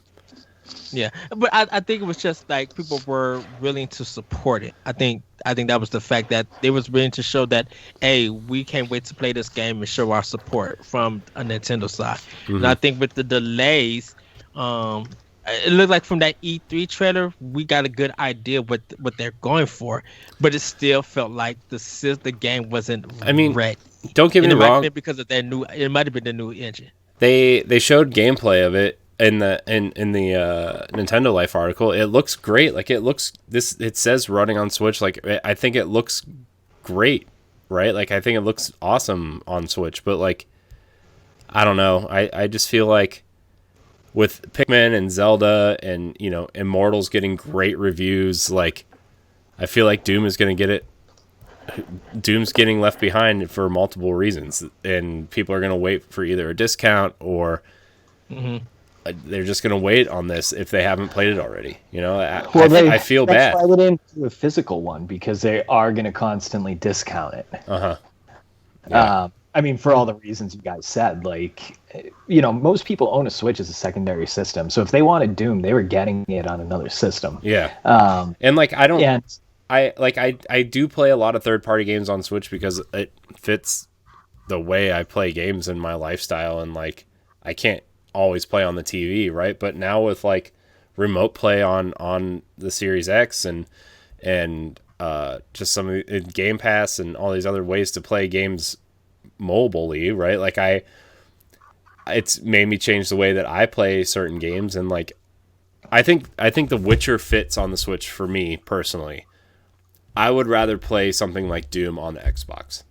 Yeah, but I think it was just like people were willing to support it. I think that was the fact that they was willing to show that, hey, we can't wait to play this game and show our support from a Nintendo side. And I think with the delays, it looked like from that E3 trailer, we got a good idea what they're going for, but it still felt like the game wasn't ready. Don't get me wrong. It might have been because of it might have been the new engine. They showed gameplay of it in the Nintendo Life article. It looks great. Like, it says running on Switch. Like, I think it looks great, right? Like, I think it looks awesome on Switch, but like, I don't know. I just feel like with Pikmin and Zelda and, Immortals getting great reviews, like, I feel like Doom is going to get it. Doom's getting left behind for multiple reasons, and people are going to wait for either a discount or they're just going to wait on this if they haven't played it already. I feel bad. That's why I went into a physical one because they are going to constantly discount it. Yeah. For all the reasons you guys said, like, most people own a Switch as a secondary system. So if they wanted Doom, they were getting it on another system. Yeah. And like, I do play a lot of third-party games on Switch because it fits the way I play games in my lifestyle, and like, I can't always play on the TV, right? But now with like remote play on the Series X and just some of the Game Pass and all these other ways to play games mobilely, right? Like, it's made me change the way that I play certain games, and like, I think The Witcher fits on the Switch for me personally. I would rather play something like Doom on the Xbox.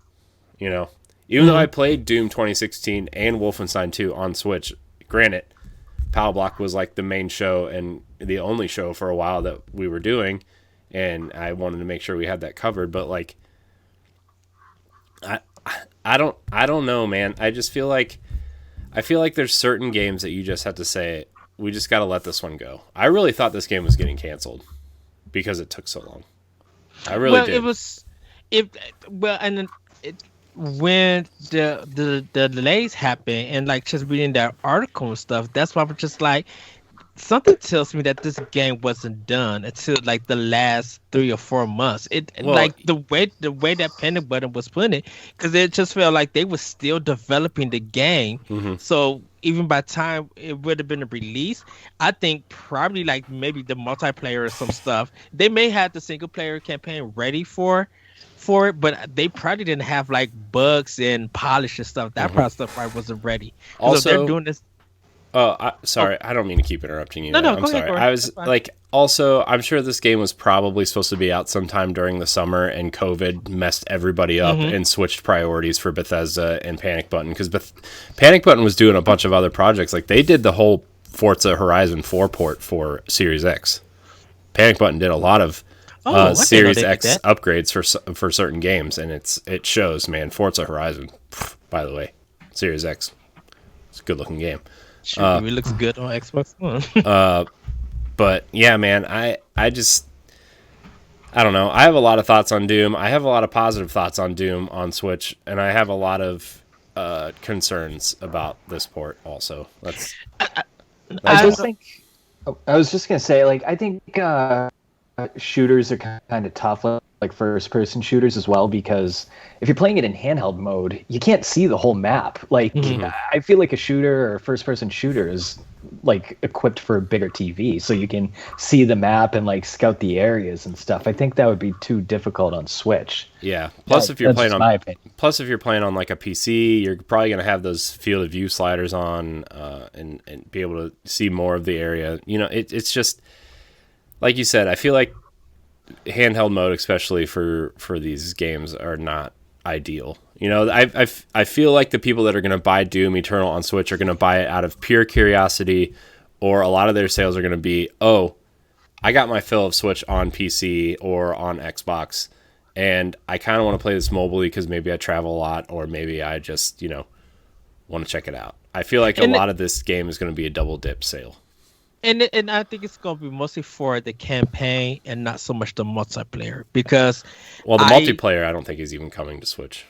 Even though I played Doom 2016 and Wolfenstein 2 on Switch, granted, Pow Block was like the main show and the only show for a while that we were doing, and I wanted to make sure we had that covered. But like, I don't know, man. I just feel like I feel like there's certain games that you just have to say, we just got to let this one go. I really thought this game was getting canceled because it took so long. I really did. It was it well, and then when the delays happened, and like just reading that article and stuff, that's why I was just like, something tells me that this game wasn't done until like the last 3 or 4 months. Well, Like the way that panic button was putting it, because it just felt like they were still developing the game. Mhm. So even by the time it would have been a release, I think probably like maybe the multiplayer or some stuff, they may have the single player campaign ready for it, but they probably didn't have like bugs and polish and stuff. That probably stuff probably wasn't ready. So Also, they're doing this. sorry, I don't mean to keep interrupting you. No, man. no, I'm go ahead, sorry. go ahead. I was That's fine. like, also, I'm sure this game was probably supposed to be out sometime during the summer, and COVID messed everybody up and switched priorities for Bethesda and Panic Button, because Panic Button was doing a bunch of other projects. Like they did the whole Forza Horizon 4 port for Series X. Panic Button did a lot of I didn't know Series they did X that. upgrades for certain games, and it shows, man. Forza Horizon, by the way, Series X, it's a good looking game. Shoot, it looks good on Xbox One. But yeah, man, I don't know. I have a lot of thoughts on Doom. I have a lot of positive thoughts on Doom on Switch, and I have a lot of concerns about this port also. I was just gonna say, like, I think shooters are kind of tough, like first-person shooters as well, because if you're playing it in handheld mode, you can't see the whole map. Like, I feel like a shooter or a first-person shooter is like equipped for a bigger TV, so you can see the map and like scout the areas and stuff. I think that would be too difficult on Switch. Yeah. Plus, if you're That's playing just on my opinion. Plus, if you're playing on like a PC, you're probably going to have those field of view sliders on and be able to see more of the area. You know, it's just like you said. I feel like handheld mode, especially for these games, are not ideal. You know, I feel like the people that are going to buy Doom Eternal on Switch are going to buy it out of pure curiosity, or a lot of their sales are going to be, oh, I got my fill of Switch on PC or on Xbox, and I kind of want to play this mobilely because maybe I travel a lot, or maybe I just, want to check it out. I feel like a lot of this game is going to be a double dip sale. And I think it's going to be mostly for the campaign and not so much the multiplayer, because Well, the multiplayer I don't think is even coming to Switch.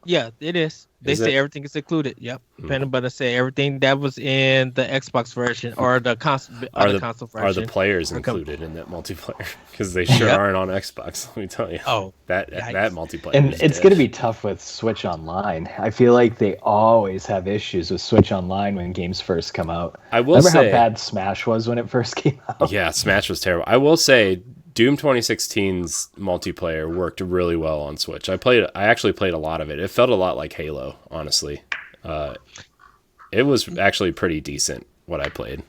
Yeah, it is. They say everything is included. Yep. Panic Button say everything that was in the Xbox version or the console console version. Are the players included in that multiplayer? Because they sure aren't on Xbox. Let me tell you. Oh, that multiplayer. And it's going to be tough with Switch Online. I feel like they always have issues with Switch Online when games first come out. Remember how bad Smash was when it first came out? Yeah, Smash was terrible. I will say Doom 2016's multiplayer worked really well on Switch. I actually played a lot of it. It felt a lot like Halo, honestly. It was actually pretty decent what I played.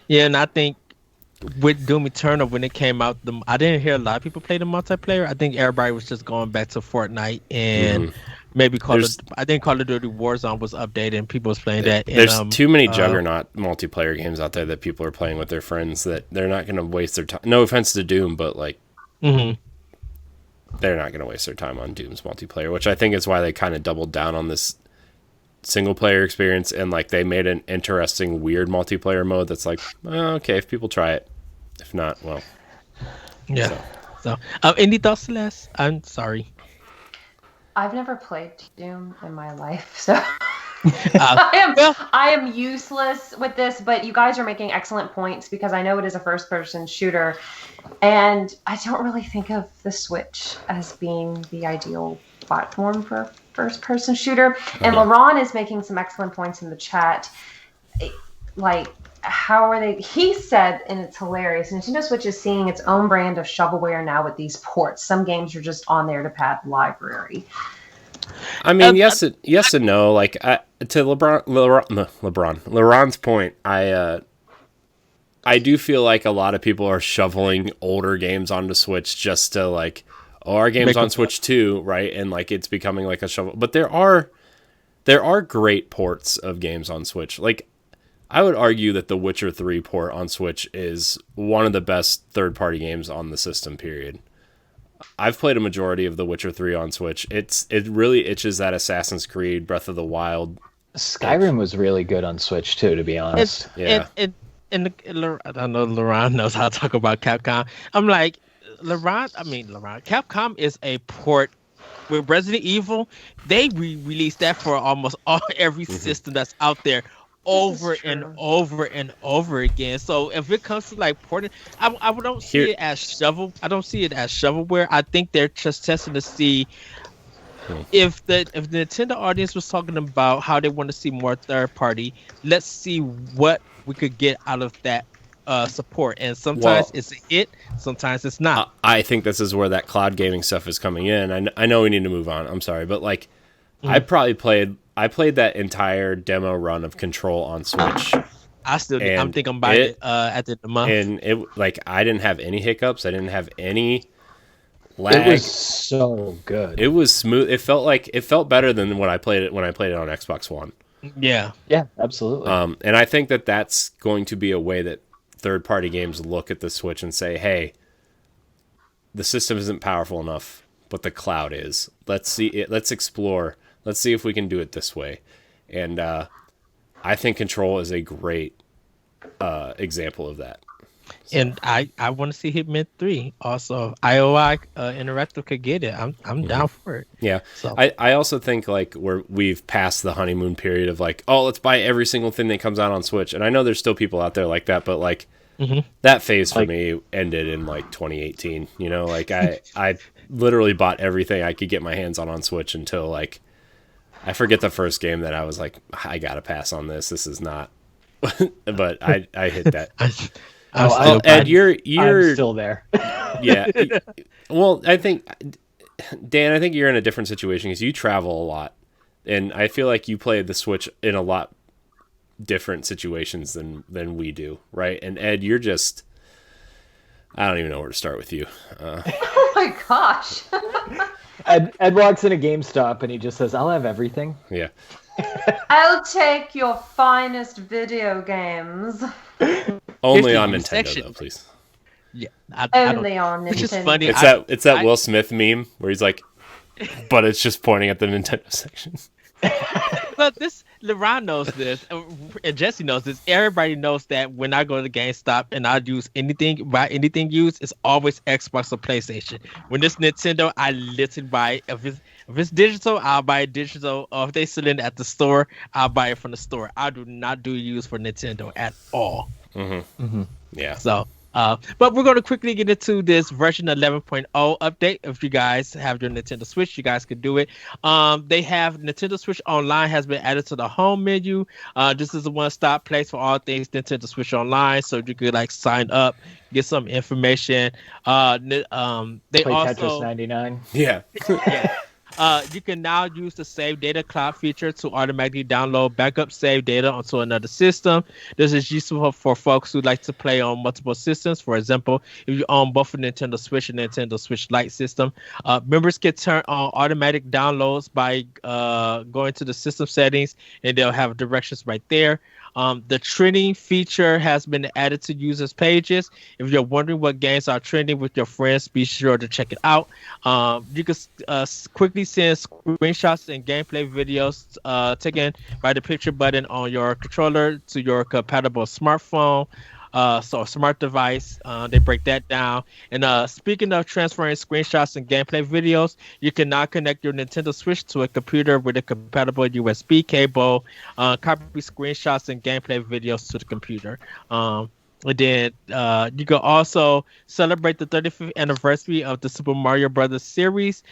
And I think with Doom Eternal, when it came out, I didn't hear a lot of people play the multiplayer. I think everybody was just going back to Fortnite and maybe I think Call of Duty Warzone was updated and people was playing that. There's too many Juggernaut multiplayer games out there that people are playing with their friends that they're not going to waste their time. No offense to Doom, but like, they're not going to waste their time on Doom's multiplayer, which I think is why they kind of doubled down on this single player experience, and like they made an interesting, weird multiplayer mode that's like, okay, if people try it, if not, well, yeah. So, any thoughts, Celeste? I'm sorry. I've never played Doom in my life, so I am useless with this. But you guys are making excellent points, because I know it is a first-person shooter, and I don't really think of the Switch as being the ideal platform for a first-person shooter. And LaRon is making some excellent points in the chat. Like, how are they? He said, and it's hilarious, Nintendo Switch is seeing its own brand of shovelware now with these ports. Some games are just on there to pad library. I mean, yes and no. Like, to LeBron's point, I do feel like a lot of people are shoveling older games onto Switch just to like, our game's on Switch too, right? And like, it's becoming like a shovel. But there are great ports of games on Switch. Like, I would argue that the Witcher 3 port on Switch is one of the best third-party games on the system, period. I've played a majority of The Witcher 3 on Switch. It really itches that Assassin's Creed Breath of the Wild Skyrim was really good on Switch too, to be honest. I don't know Laurent knows how to talk about Capcom. I'm like, Laurent, Capcom is a port. With Resident Evil, they released that for almost every system that's out there over and over and over again. So if it comes to like porting, I don't see it as I don't see it as shovelware. I think they're just testing to see if the Nintendo audience was talking about how they want to see more third party. Let's see what we could get out of that support, and sometimes it's a hit, sometimes it's not. I think this is where that cloud gaming stuff is coming in. I know we need to move on. I'm sorry, but like, I played that entire demo run of Control on Switch. I think I'm buying it at the end of the month. And it like I didn't have any hiccups. I didn't have any lag. It was so good. It was smooth. It felt better than when I played it on Xbox One. Yeah, absolutely. And I think that that's going to be a way that third-party games look at the Switch and say, hey, the system isn't powerful enough, but the cloud is. Let's see it. Let's explore. Let's see if we can do it this way. And I think Control is a great example of that. So. And I want to see Hitman 3. Also, IOI Interactive could get it. I'm down for it. Yeah. So. I also think like we've passed the honeymoon period of like, oh, let's buy every single thing that comes out on Switch. And I know there's still people out there like that, but like that phase for me ended in like 2018. You know, like I literally bought everything I could get my hands on Switch until like I forget the first game that I was like, I gotta pass on this. This is not. But I hit that. Ed, you're still there. Yeah. Well, I think Dan, you're in a different situation because you travel a lot, and I feel like you play the Switch in a lot different situations than we do, right? And Ed, you're just I don't even know where to start with you. Oh my gosh. Ed walks in a GameStop and he just says, "I'll have everything." Yeah. I'll take your finest video games. Only on Nintendo, though, please. Yeah, only on Nintendo. Which is funny. It's that Will Smith meme where he's like, but it's just pointing at the Nintendo section. But LeBron knows this, and Jesse knows this. Everybody knows that when I go to GameStop and I buy anything used, it's always Xbox or PlayStation. When it's Nintendo, I literally buy it. If it's digital, I'll buy it digital. Or if they sell it at the store, I'll buy it from the store. I do not do use for Nintendo at all. Yeah. So, but we're going to quickly get into this version 11.0 update. If you guys have your Nintendo Switch, you guys can do it. They have Nintendo Switch Online has been added to the home menu. This is a one-stop place for all things Nintendo Switch Online, so you could like sign up, get some information. They play also Tetris 99. Yeah. yeah. You can now use the Save Data Cloud feature to automatically download backup save data onto another system. This is useful for folks who like to play on multiple systems. For example, if you own both a Nintendo Switch and Nintendo Switch Lite system, members can turn on automatic downloads by going to the system settings, and they'll have directions right there. The trending feature has been added to users' pages. If you're wondering what games are trending with your friends, be sure to check it out. You can quickly send screenshots and gameplay videos taken by the picture button on your controller to your compatible smartphone. So a smart device, they break that down. And speaking of transferring screenshots and gameplay videos, you can now connect your Nintendo Switch to a computer with a compatible USB cable, copy screenshots and gameplay videos to the computer. And then you can also celebrate the 35th anniversary of the Super Mario Brothers series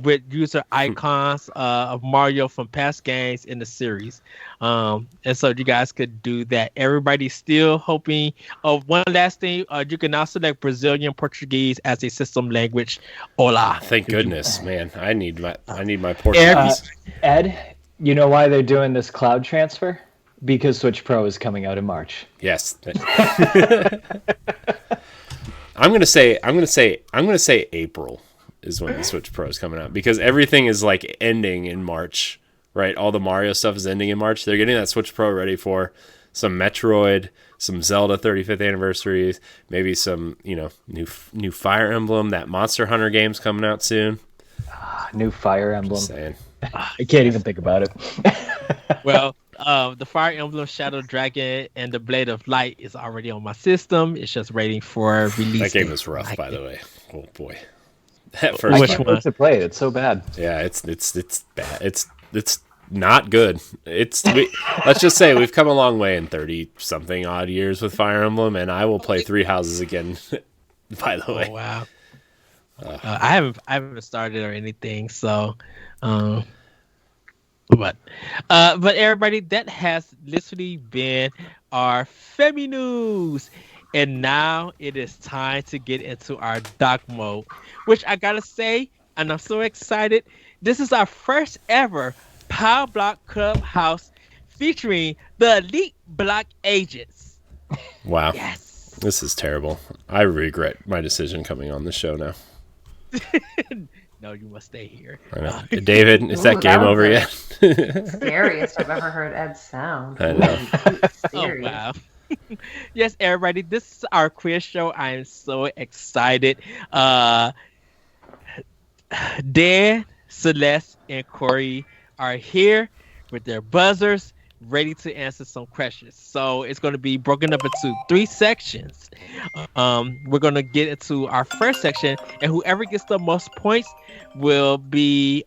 with user icons of Mario from past games in the series. And so you guys could do that. Everybody's still hoping. One last thing, you can now select Brazilian Portuguese as a system language. Hola. Thank goodness, man. I need my Portuguese. Ed, you know why they're doing this cloud transfer? Because Switch Pro is coming out in March. Yes. I'm gonna say April is when the Switch Pro is coming out, because everything is like ending in March, right? All the Mario stuff is ending in March. They're getting that Switch Pro ready for some Metroid, some Zelda 35th anniversaries, maybe some new Fire Emblem. That Monster Hunter game's coming out soon. New Fire Emblem. Just saying. I can't even think about it. Well, the Fire Emblem Shadow Dragon and the Blade of Light is already on my system. It's just waiting for release. That game is rough, by the way. Oh boy. That first I Which can't one? wait to play it. It's so bad. Yeah, it's bad. It's not good. Let's just say we've come a long way in 30 something odd years with Fire Emblem, and I will play Three Houses again. By the way, Oh, wow. I haven't started or anything, so but everybody, that has literally been our Femi news. And now it is time to get into our doc mode, which I gotta say, and I'm so excited. This is our first ever Pow Block Clubhouse featuring the Elite Block Agents. wow, Yes. this is terrible. I regret my decision coming on the show now. No, you must stay here. I know. David, is that Ooh, game that was over a- yet? Scariest I've ever heard Ed sound. I know. Oh, Scary. wow. Yes, everybody, this is our quiz show. I am so excited. Dan, Celeste, and Corey are here with their buzzers, ready to answer some questions. So it's going to be broken up into 3 sections. We're going to get into our first section, and whoever gets the most points will be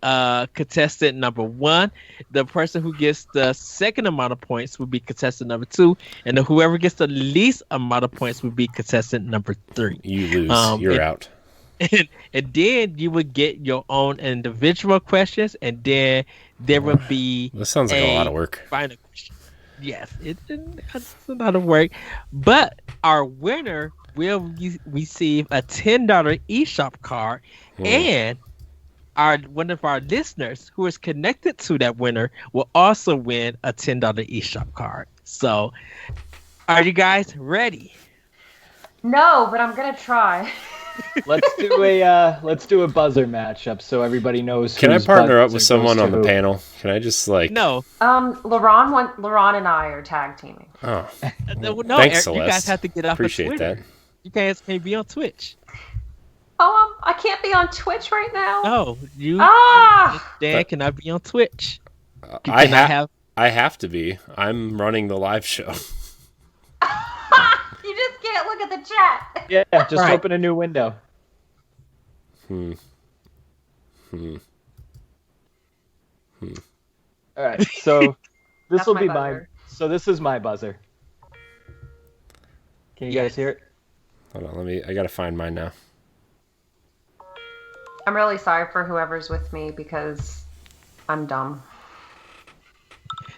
contestant number 1. The person who gets the second amount of points will be contestant number 2, and whoever gets the least amount of points will be contestant number 3. You lose. You're out. And then you would get your own individual questions, and then there will be This sounds like a lot of work. final question. Yes, it's a lot of work, but our winner will receive a $10 eShop card, and one of our listeners who is connected to that winner will also win a $10 eShop card. So, are you guys ready? No, but I'm gonna try. Let's do a buzzer matchup so everybody knows. Can I whose partner up buzzer with someone goes on to the who. panel? Can I just No, LaRon and I are tag teaming. Oh, no, thanks, Eric, you guys Celeste. have to get off Appreciate of Twitter. that. You guys can't be on Twitch. Oh, I can't be on Twitch right now. No, you Dan But- cannot be on Twitch. You I cannot have. I have to be. I'm running the live show. You just can't look at the chat. Yeah, just Right. open a new window. All right, so this That's will my be buzzer. this is my buzzer. Can you guys hear it? Hold on, I gotta find mine now. I'm really sorry for whoever's with me because I'm dumb.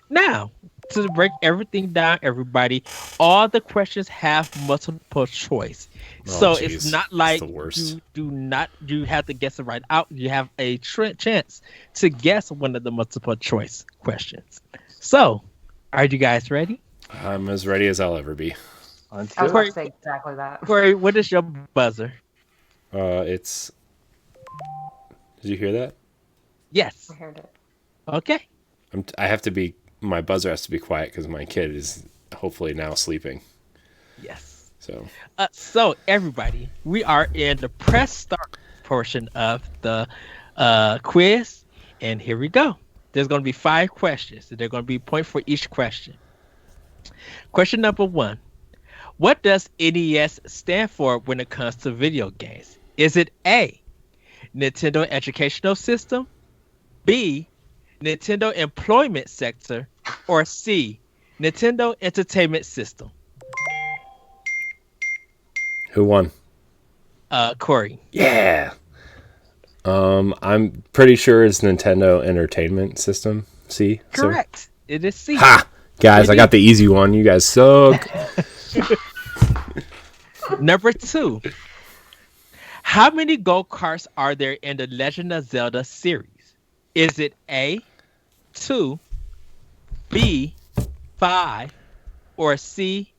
Now, to break everything down, everybody, all the questions have multiple choice. So geez. it's not It's like the worst. you have to guess it right out. You have a chance to guess one of the multiple choice questions. So, are you guys ready? I'm as ready as I'll ever be. Let's I was do about it. to say exactly that. Corey, what is your buzzer? It's. Did you hear that? Yes. I heard it. Okay. I have to be. My buzzer has to be quiet because my kid is hopefully now sleeping. Yes. So So everybody, we are in the press start portion of the quiz, and here we go. There's going to be 5 questions. They're going to be a point for each question. Question number 1. What does NES stand for when it comes to video games? Is it A, Nintendo Educational System, B, Nintendo Employment Sector, or C, Nintendo Entertainment System? who won? Corey. Yeah. I'm pretty sure it's Nintendo Entertainment System. C. So- Correct. It is C. Ha! Guys, I got the easy one. You guys suck. Number 2. How many go-karts are there in the Legend of Zelda series? Is it A, 2, B, 5, or C,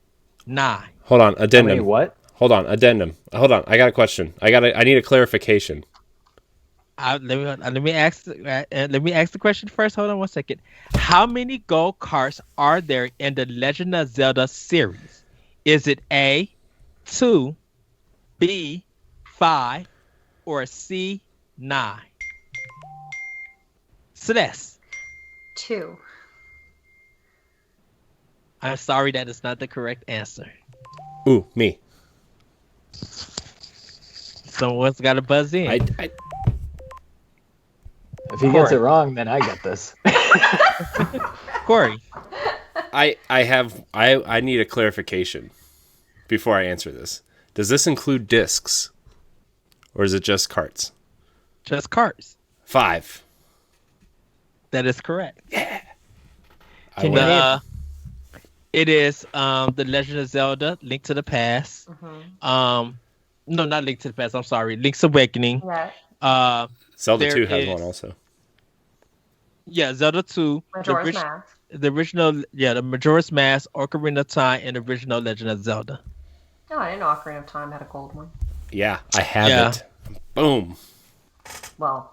9? Hold on, How many addendum. what? Hold on, addendum. Hold on, I got a question. I need a clarification. Let me ask the question first. Hold on 1 second. How many go-karts are there in the Legend of Zelda series? Is it A, 2, B, 5, or C, 9? Celeste. 2. I'm sorry, that is not the correct answer. Ooh, me. Someone's got to buzz in. If he gets it wrong, then I get this. Corey. I need a clarification before I answer this. Does this include discs? Or is it just carts? Just carts. 5. That is correct. Yeah. It is The Legend of Zelda: Link to the Past. No, not Link to the Past. I'm sorry, Link's Awakening. Yeah. Zelda 2 has one also. Yeah, Zelda 2. Majora's Mask. The original, the Majora's Mask, Ocarina of Time, and original Legend of Zelda. Oh, I didn't know Ocarina of Time had a gold one. Yeah, I have it. Boom. Well,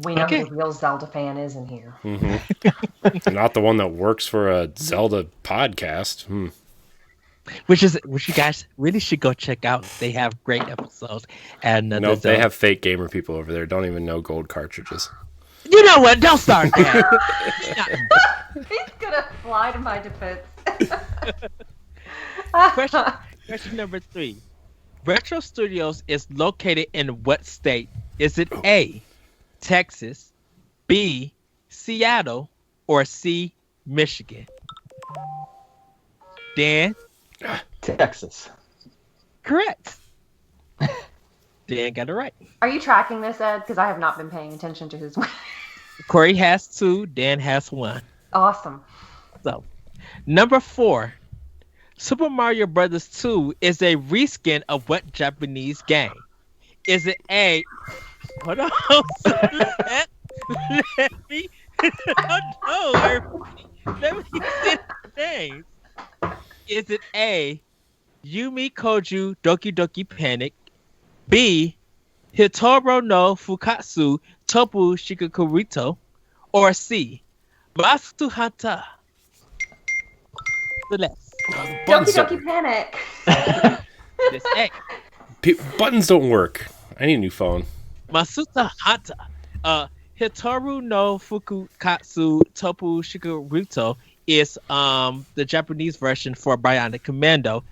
we know who the real Zelda fan is in here. Not the one that works for a Zelda podcast. Which you guys really should go check out. They have great episodes. And no, they have fake gamer people over there. Don't even know gold cartridges. You know what? Don't start that. He's gonna fly to my defense. Question number 3. Retro Studios is located in what state? Is it A, Texas, B, Seattle, or C, Michigan? Dan? Texas. Correct. Dan got it right. Are you tracking this, Ed? Because I have not been paying attention to his. Corey has 2. Dan has 1. Awesome. So, number 4. Super Mario Brothers 2 is a reskin of what Japanese game? Is it A? Hold on. let me. Let me say the names. Is it A? Yumi Koju Doki Doki Panic, B. Hitoro no Fukatsu Topu Shikakurito, or C. Masuhata? Celeste. Doki Doki Panic. This A. Buttons don't work. I need a new phone. Masuhata. Hitoru no Fukatsu Topu Shikakurito is the Japanese version for Bionic Commando,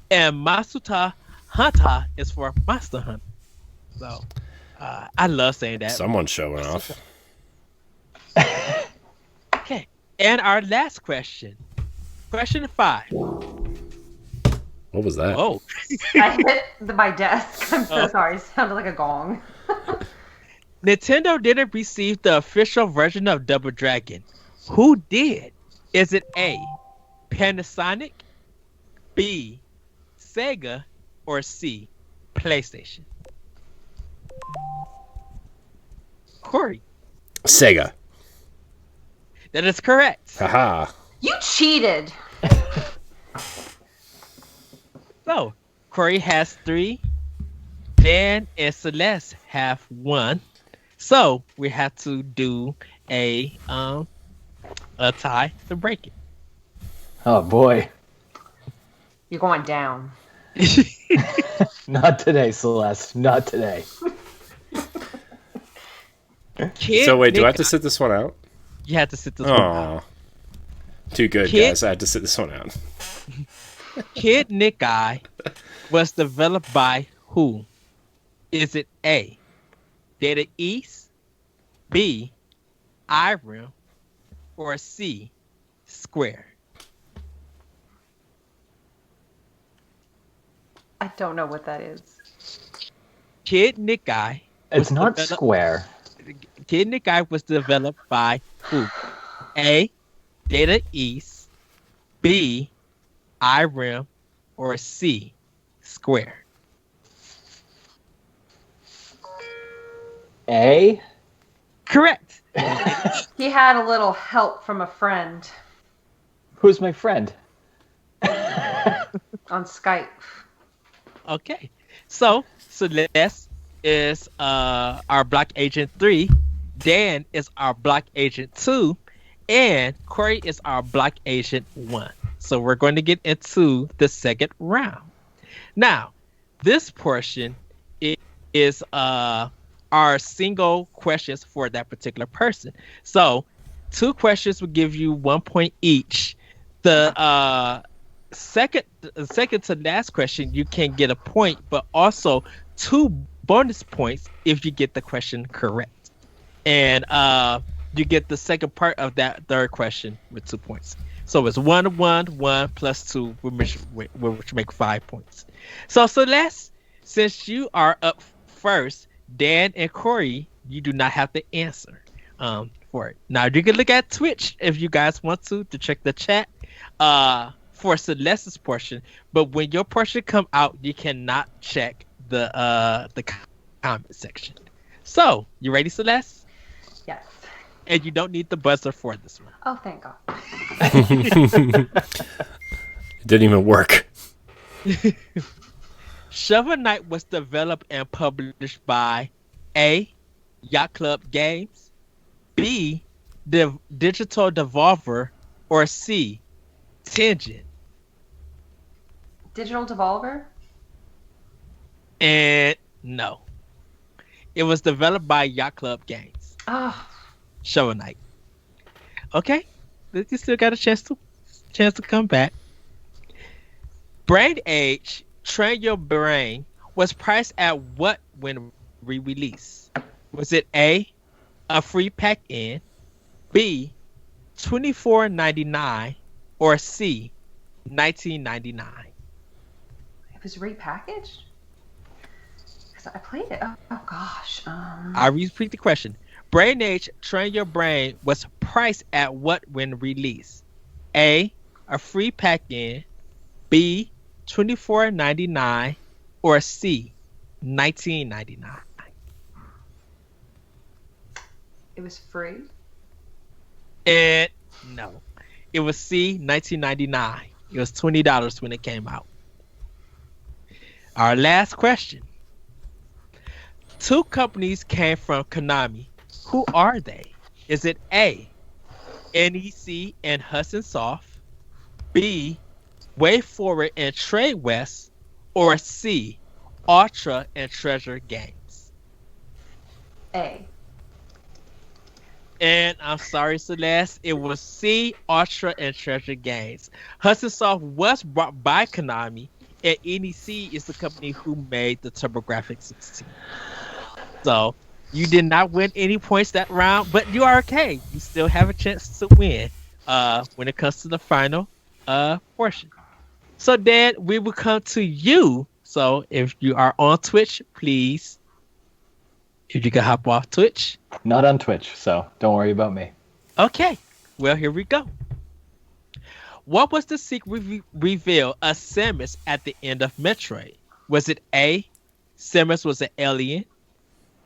and Masuta Hanta is for Monster Hunter. So I love saying that. Someone's showing off. Okay, and our last question. Question 5. What was that? Oh, I hit my desk. I'm so sorry. It sounded like a gong. Nintendo didn't receive the official version of Double Dragon. Who did? Is it A, Panasonic, B, Sega, or C, PlayStation? Corey. Sega. That is correct. Haha. You cheated. So, Corey has 3. Dan and Celeste have 1. So, we have to do a tie to break it. Oh boy. You're going down. Not today, Celeste. Not today. So wait, do I have to sit this one out? You have to sit this one out. Too good, guys. I had to sit this one out. Kid Nick Eye was developed by who? Is it A, Data East, B, Irem, or C, Square? I don't know what that is. Kid Nick Eye. It's not Square. Kid Nick Eye was developed by who? A, Data East, B, Irem, or C, Square? A? Correct. He had a little help from a friend Who's my friend? on Skype. Okay. So, Celeste is our Block Agent 3. Dan is our Block Agent 2. And Corey is our Block Agent 1. So we're going to get into the second round. Now, this portion is our single questions for that particular person. So 2 questions will give you 1 point each. The second to last question, you can get a point, but also 2 bonus points if you get the question correct. And you get the second part of that third question with 2 points. So it's 1, 1, 1 plus 2, which make 5 points. So Celeste, since you are up first, Dan and Corey, you do not have to answer for it. Now you can look at Twitch if you guys want to check the chat for Celeste's portion, but when your portion come out, you cannot check the comment section. So you ready, Celeste? Yes. And you don't need the buzzer for this one. Oh, thank God. It didn't even work. Shovel Knight was developed and published by A. Yacht Club Games, B. Digital Devolver, or C. Tengen. Digital Devolver? And no. It was developed by Yacht Club Games. Oh. Shovel Knight. Okay. You still got a chance to come back. Brain Age, Train Your Brain was priced at what when re-release? Was it A, a free pack-in, B, $24.99, or C, $19.99? It was repackaged? Because I played it. Oh gosh. I repeat the question. Brain Age, Train Your Brain was priced at what when released? A, a free pack-in, B, $24.99, or C, $19.99? It was free? And no. It was C, $19.99. It was $20 when it came out. Our last question. 2 companies came from Konami. Who are they? Is it A, NEC and Hudson Soft, B, Way Forward and Trade West, or C, Ultra and Treasure Games? A. And I'm sorry, Celeste, it was C, Ultra and Treasure Games. Hudson Soft was brought by Konami, and NEC is the company who made the TurboGrafx 16. So you did not win any points that round, but you are okay. You still have a chance to win when it comes to the final portion. So Dan, we will come to you. So if you are on Twitch, please, if you can hop off Twitch. Not on Twitch, so don't worry about me. Okay. Well, here we go. What was the secret reveal of Samus at the end of Metroid? Was it A, Samus was an alien,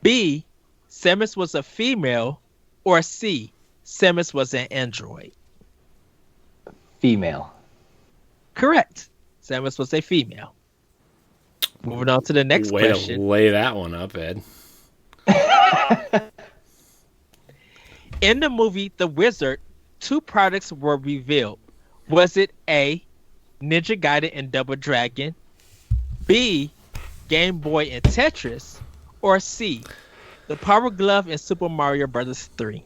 B, Samus was a female, or C, Samus was an android? Female. Correct. Samus was a female. Moving on to the next question. To lay that one up, Ed. In the movie The Wizard, 2 products were revealed. Was it A, Ninja Gaiden and Double Dragon, B, Game Boy and Tetris, or C, the Power Glove in Super Mario Bros. 3?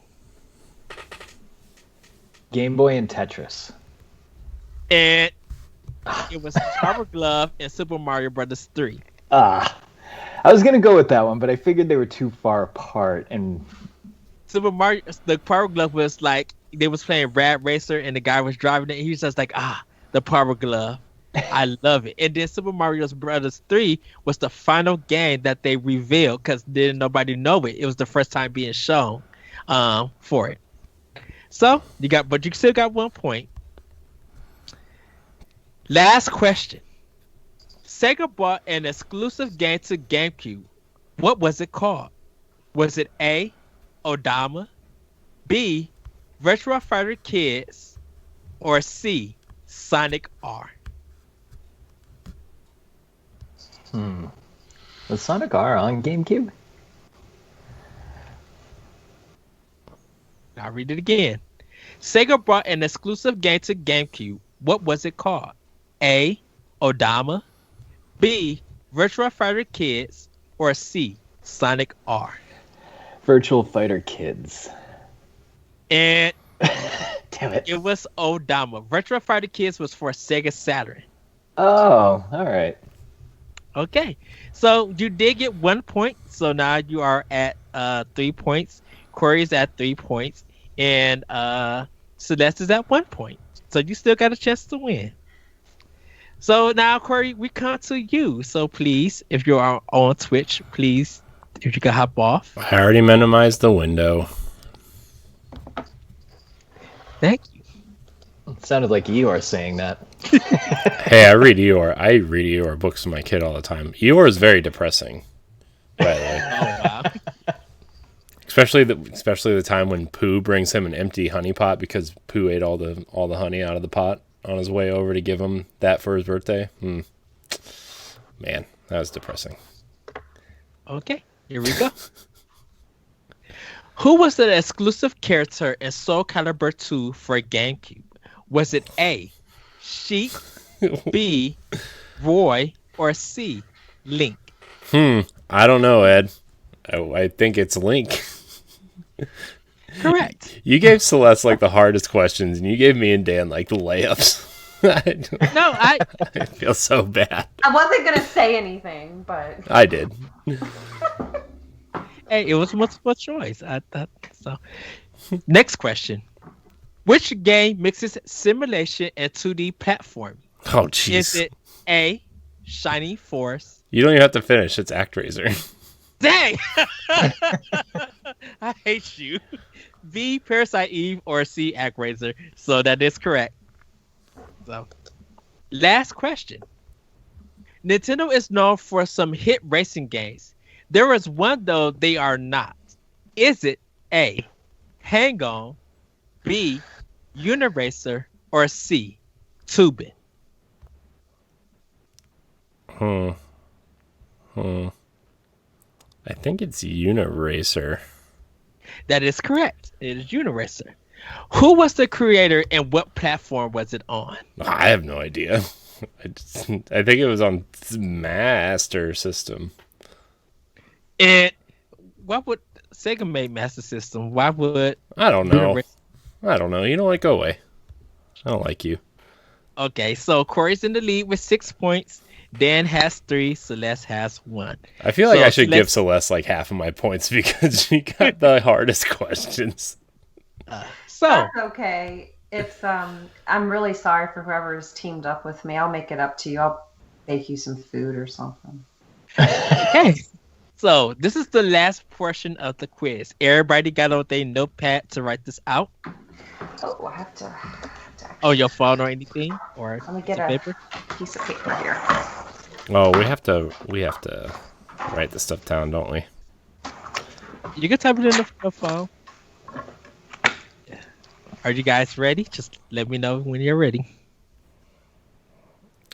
Game Boy and Tetris. And it was the Power Glove in Super Mario Bros. 3. I was going to go with that one, but I figured they were too far apart. And Super Mario, the Power Glove was like, they was playing Rad Racer and the guy was driving it. And he was just like, the Power Glove. I love it. And then Super Mario Bros. 3 was the final game that they revealed because didn't nobody know it. It was the first time being shown for it. So but you still got 1 point. Last question. Sega bought an exclusive game to GameCube. What was it called? Was it A, Odama, B, Virtua Fighter Kids, or C, Sonic R? Was Sonic R on GameCube? I'll read it again. Sega brought an exclusive game to GameCube. What was it called? A, Odama, B, Virtua Fighter Kids, or C, Sonic R? Virtual Fighter Kids. And Damn it. It was Odama. Virtual Fighter Kids was for Sega Saturn. Oh, all right. Okay, so you did get 1 point. So now you are at 3 points. Corey's at 3 points, and Celeste is at 1 point. So you still got a chance to win. So now, Corey, we come to you. So please, if you are on Twitch, please, if you can hop off. I already minimized the window. Thank you. It sounded like Eeyore saying that. Hey, I read Eeyore books to my kid all the time. Eeyore is very depressing, by the way. Oh wow. Especially the time when Pooh brings him an empty honey pot because Pooh ate all the honey out of the pot on his way over to give him that for his birthday. Man, that was depressing. Okay, here we go. Who was the exclusive character in Soul Calibur 2 for GameCube? Was it A, Sheik, B, Roy, or C, Link? I don't know, Ed. I think it's Link. Correct. You gave Celeste like the hardest questions, and you gave me and Dan like the layups. I feel so bad. I wasn't gonna say anything, but I did. Hey, it was multiple choice. I thought so. Next question. Which game mixes simulation and 2D platforming? Oh, jeez. Is it A, Shining Force? You don't even have to finish. It's ActRaiser. Dang! I hate you. B, Parasite Eve, or C, ActRaiser. So that is correct. So, last question. Nintendo is known for some hit racing games. There is one, though, they are not. Is it A, Hang On, B, Uniracer, or C, Tubin? I think it's Uniracer. That is correct. It is Uniracer. Who was the creator and what platform was it on? I have no idea. I think it was on Master System. And what would Sega made Master System? Why would I don't know. Uniracer- I don't know. You know what? Go away. I don't like you. Okay, so Corey's in the lead with 6 points. Dan has 3. Celeste has 1. I feel like So I should give Celeste- Celeste like half of my points because she got the hardest questions. So that's okay. It's I'm really sorry for whoever's teamed up with me. I'll make it up to you. I'll bake you some food or something. okay. So this is the last portion of the quiz. Everybody got on their notepad to write this out. Oh, I have to Oh, your phone or anything, or let me get some a paper. piece of paper here. Oh, we have to write this stuff down, don't we? You can type it in the phone. Are you guys ready? Just let me know when you're ready.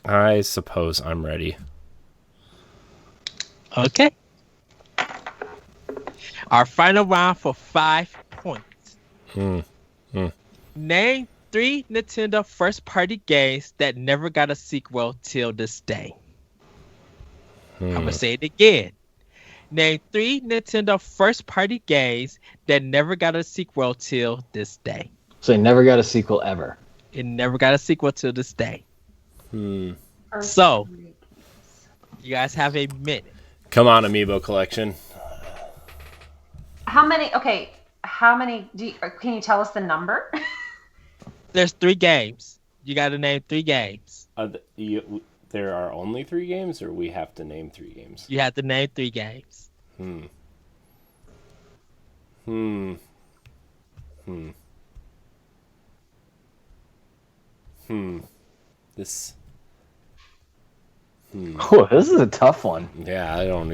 I suppose I'm ready. Okay. Our final round for 5 points. Name 3 Nintendo first-party games that never got a sequel till this day. I'm gonna say it again. Name 3 Nintendo first-party games that never got a sequel till this day. So I never got a sequel ever. It never got a sequel till this day. Or- So, you guys have a minute. Come on, Amiibo collection. How many? Okay, how many? Can you tell us the number? There's 3 games. You got to name 3 games. There are only 3 games, or we have to name 3 games? You have to name 3 games. This. Oh, this is a tough one. Yeah, I don't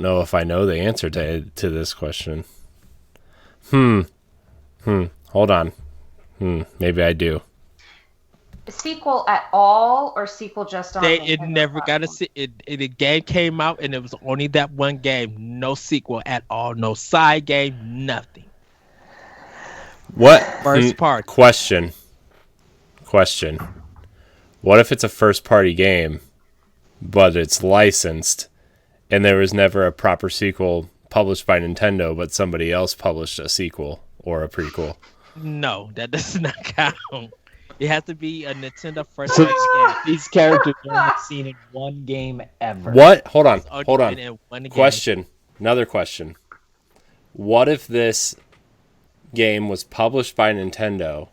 know if I know the answer to this question. Hold on. Maybe I do. Sequel at all, or sequel just on? It Nintendo never got a platform? the game came out and it was only that one game. No sequel at all. No side game. Nothing. What? First part. Question. What if it's a first party game, but it's licensed, and there was never a proper sequel published by Nintendo, but somebody else published a sequel or a prequel? No, that does not count. It has to be a Nintendo first So party game. these characters are only seen in one game ever. What? Hold on. It's only Hold been on. in one game. Question. Another question. What if this game was published by Nintendo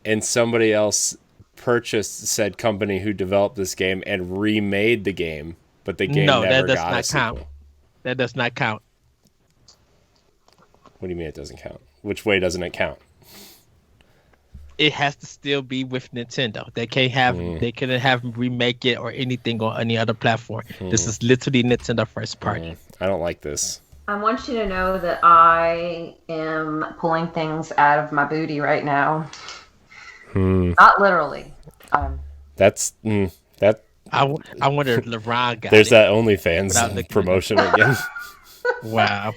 and somebody else purchased said company who developed this game and remade the game, but the game No, that never does got a not sequel? count. That does not count. What do you mean it doesn't count? Which way doesn't it count? It has to still be with Nintendo. They can't have. They couldn't have remake it or anything on any other platform. This is literally Nintendo first party. I don't like this. I want you to know that I am pulling things out of my booty right now. Not literally. That's that. I wonder if LeBron got There's it. that OnlyFans Without looking promotion again. Wow.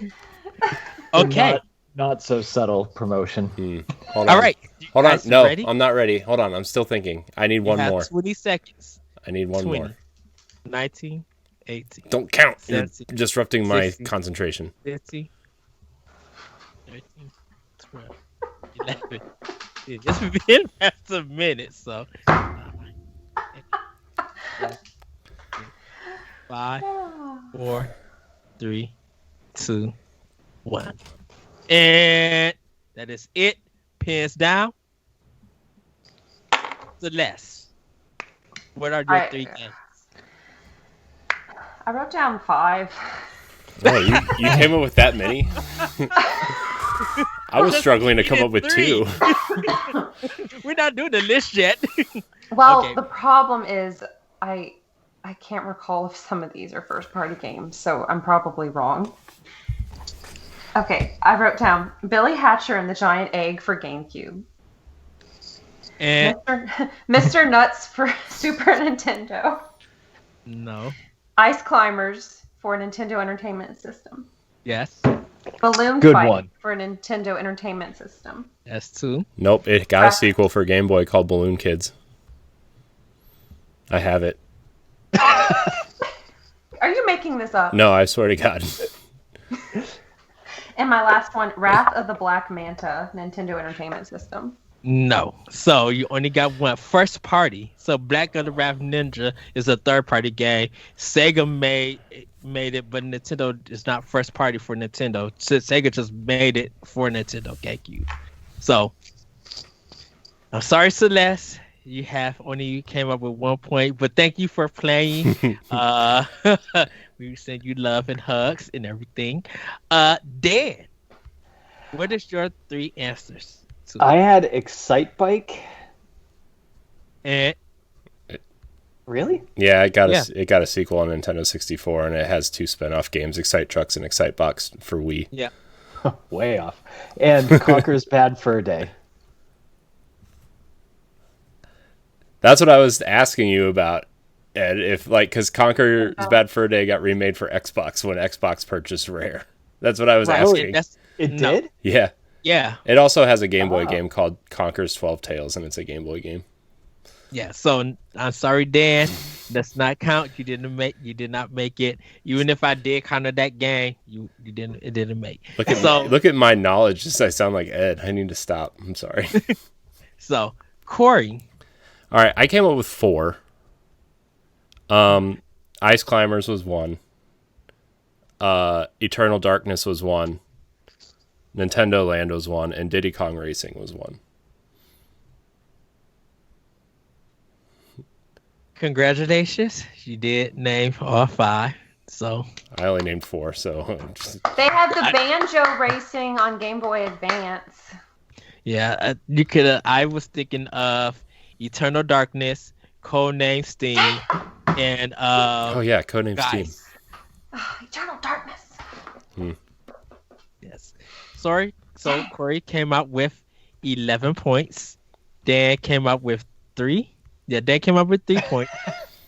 Okay. Not so subtle promotion. Hold on. All right. You Hold on. guys No, ready? I'm not ready. Hold on. I'm still thinking. I need You one have more. 20 seconds. I need one 20. more. 19, 18, Don't count. You're 17, disrupting my 16. concentration. 15, 13, 12, 11. It's been past a minute, so. 5, 4, 3, 2, 1. And that is it. Pins down. Celeste, what are your 3 games? I wrote down 5. Oh, you came up with that many? I was struggling to come up with 2. We're not doing the list yet. Well, Okay. the problem is I can't recall if some of these are first party games, so I'm probably wrong. Okay, I wrote down Billy Hatcher and the Giant Egg for GameCube. And Mr. Nuts for Super Nintendo. no. Ice Climbers for Nintendo Entertainment System. Yes. Balloon Good Fight one. for Nintendo Entertainment System. That's 2. Nope, it got a sequel for Game Boy called Balloon Kids. I have it. Are you making this up? No, I swear to God. And my last one, Wrath of the Black Manta, Nintendo Entertainment System. No. So you only got one first party. So Black of the Wrath Ninja is a third party game. Sega made it, but Nintendo is not first party for Nintendo. So Sega just made it for Nintendo GameCube. So I'm sorry, Celeste. You came up with 1 point, but thank you for playing. We send you love and hugs and everything. Dan, what is your 3 answers? I had Excite Bike. And Really? Yeah, it got a sequel on Nintendo 64, and it has 2 spin-off games, Excite Trucks and Excite Box for Wii. yeah. Way off. And Conker's Bad Fur Day. That's what I was asking you about, Ed. If because Conker's Bad Fur Day got remade for Xbox when Xbox purchased Rare. That's what I was asking. It did? Yeah. Yeah. It also has a Game Boy game called Conker's 12 Tales, and it's a Game Boy game. Yeah. So I'm sorry, Dan. Does not count. You did not make it. Even if I did count that game, it didn't make. Look at my knowledge. I sound like Ed. I need to stop. I'm sorry. So Corey. All right, I came up with 4. Ice Climbers was 1. Eternal Darkness was 1. Nintendo Land was 1, and Diddy Kong Racing was 1. Congratulations. You did name all 5. So I only named 4, so They had the Banjo Racing on Game Boy Advance. yeah, you could. I was thinking of Eternal Darkness, Codename Steam, and oh yeah, Codename Steam. Guys. Eternal Darkness. Yes. Sorry. So Corey came out with 11 points. Dan came up with 3. Yeah, Dan came up with 3 points.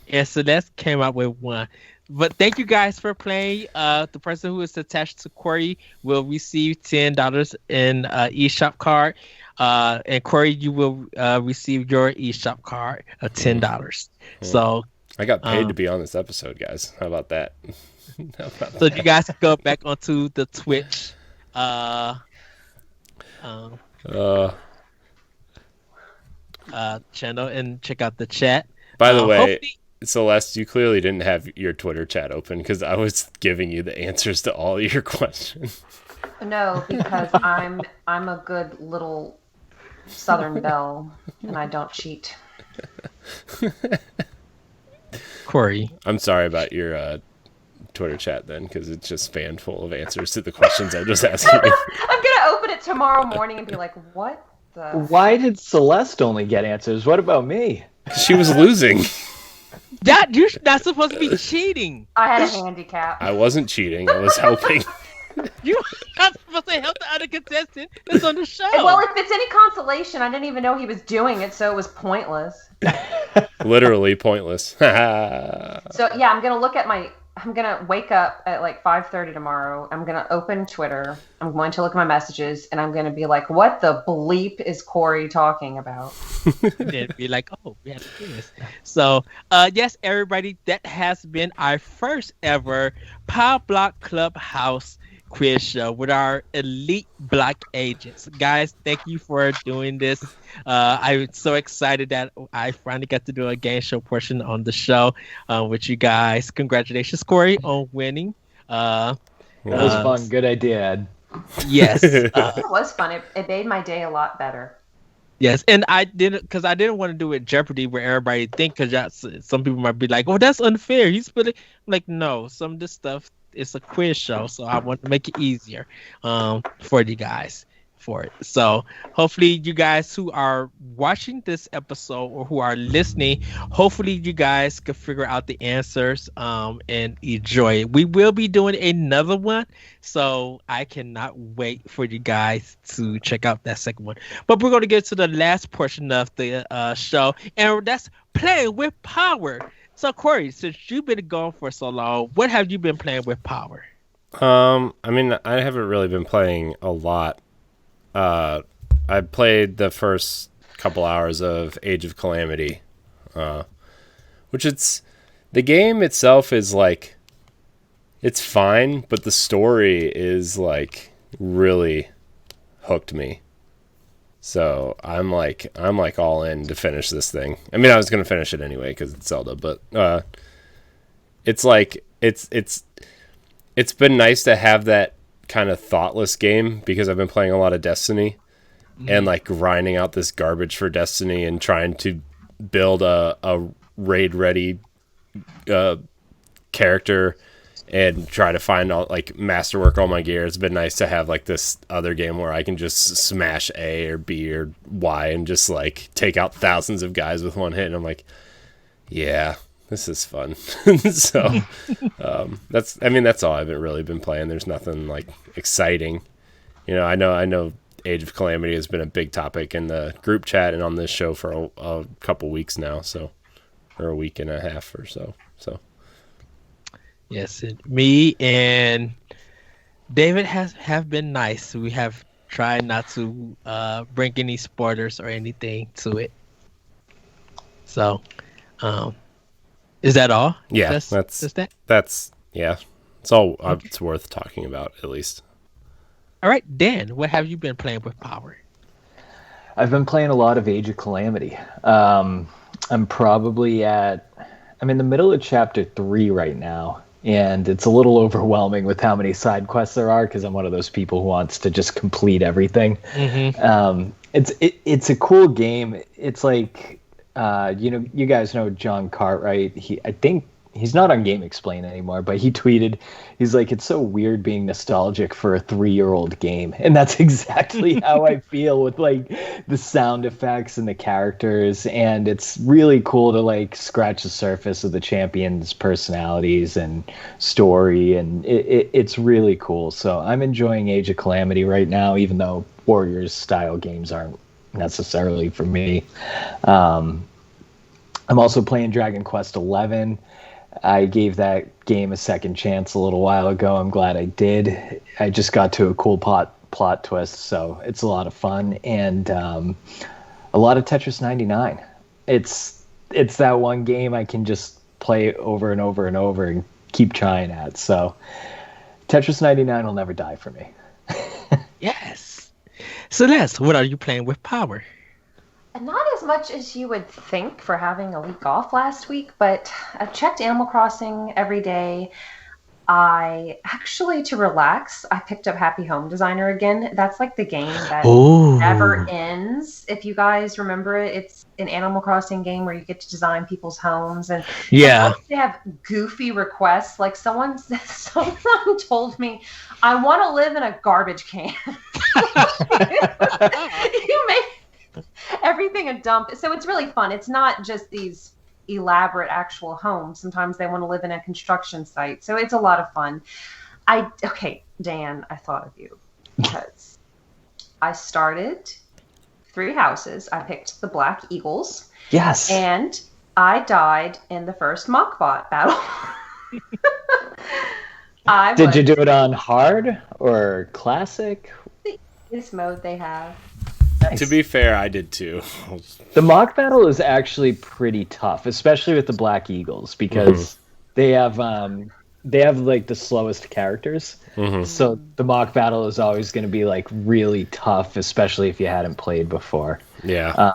And Celeste came up with 1. But thank you guys for playing. The person who is attached to Corey will receive $10 in eShop card. And Corey, you will receive your eShop card of $10. So I got paid to be on this episode, guys. How about that? So you guys can go back onto the Twitch um, Uh, channel and check out the chat. by the way, Hopefully, Celeste, you clearly didn't have your Twitter chat open because I was giving you the answers to all your questions. No, because I'm a good little Southern belle, and I don't cheat. Corey. I'm sorry about your Twitter chat then, because it's just spammed full of answers to the questions I'm just asking you. I'm gonna open it tomorrow morning and be like, "What the?" Why did Celeste only get answers? What about me? She was losing. You're not supposed to be cheating. I had a handicap. I wasn't cheating. I was helping. You're not supposed to help the other contestant that's on the show. Well, if it's any consolation, I didn't even know he was doing it, so it was pointless. Literally pointless. So yeah, I'm gonna wake up at like 5:30 tomorrow. I'm gonna open Twitter. I'm going to look at my messages, and I'm gonna be like, "What the bleep is Corey talking about?" Then be like, oh, we have to do this. So, yes, everybody, that has been our first ever Pow Block Clubhouse quiz show with our elite block agents. Guys, thank you for doing this. I'm so excited that I finally got to do a game show portion on the show with you guys. Congratulations, Corey, on winning. That was fun. Good idea, Ed. Yes. It was fun. It made my day a lot better. Yes, and I didn't want to do it Jeopardy where everybody think, because some people might be like, "Oh, that's unfair." He's spilling. Like, no, some of this stuff is a quiz show, so I want to make it easier for you guys for it. So hopefully you guys who are watching this episode or who are listening, hopefully you guys can figure out the answers and enjoy it. We will be doing another one, so I cannot wait for you guys to check out that second one. But we're going to get to the last portion of the show, and that's playing with power. So Corey, since you've been gone for so long, what have you been playing with power? I mean, I haven't really been playing a lot. I played the first couple hours of Age of Calamity, which the game itself is like, it's fine, but the story is like really hooked me. So I'm like all in to finish this thing. I mean, I was gonna finish it anyway because it's Zelda, but it's like it's been nice to have that kind of thoughtless game because I've been playing a lot of Destiny and like grinding out this garbage for Destiny and trying to build a raid ready character and try to find all like masterwork all my gear. It's been nice to have like this other game where I can just smash A or B or Y and just like take out thousands of guys with one hit. And I'm like, yeah, this is fun. So that's all I've really been playing. There's nothing like exciting. I know Age of Calamity has been a big topic in the group chat and on this show for a couple weeks now, or a week and a half or so. Yes, me and David have been nice. We have tried not to bring any spoilers or anything to it. So, is that all? Yeah, that's that. It's all it's worth talking about, at least. All right, Dan, what have you been playing with power? I've been playing a lot of Age of Calamity. I'm in the middle of chapter 3 right now, and it's a little overwhelming with how many side quests there are because I'm one of those people who wants to just complete everything. Mm-hmm. It's a cool game. It's like you guys know John Cartwright. I think he's not on Game Explain anymore, but he tweeted, he's like, it's so weird being nostalgic for a 3-year-old game. And that's exactly how I feel with like the sound effects and the characters. And it's really cool to like scratch the surface of the champions' personalities and story. And it's really cool. So I'm enjoying Age of Calamity right now, even though Warriors style games aren't necessarily for me. I'm also playing Dragon Quest XI. I gave that game a second chance a little while ago. I'm glad I did. I just got to a cool plot twist, so it's a lot of fun. And a lot of Tetris 99. It's that one game I can just play over and over and over and keep trying at. So Tetris 99 will never die for me. Yes. Celeste, what are you playing with Power? Not as much as you would think for having a week off last week, but I've checked Animal Crossing every day. I actually, to relax, I picked up Happy Home Designer again. That's like the game that never ends. If you guys remember it, it's an Animal Crossing game where you get to design people's homes, and sometimes they have goofy requests. Like someone told me, "I want to live in a garbage can." You make everything a dump, so it's really fun. It's not just these elaborate actual homes. Sometimes they want to live in a construction site, so it's a lot of fun. Dan, I thought of you because I started 3 houses. I picked the Black Eagles. Yes. And I died in the first Mockbot battle. Did you do it on hard or classic? This mode they have. Nice. To be fair, I did too. The mock battle is actually pretty tough, especially with the Black Eagles, because they have like the slowest characters. So the mock battle is always going to be like really tough, especially if you hadn't played before. Yeah.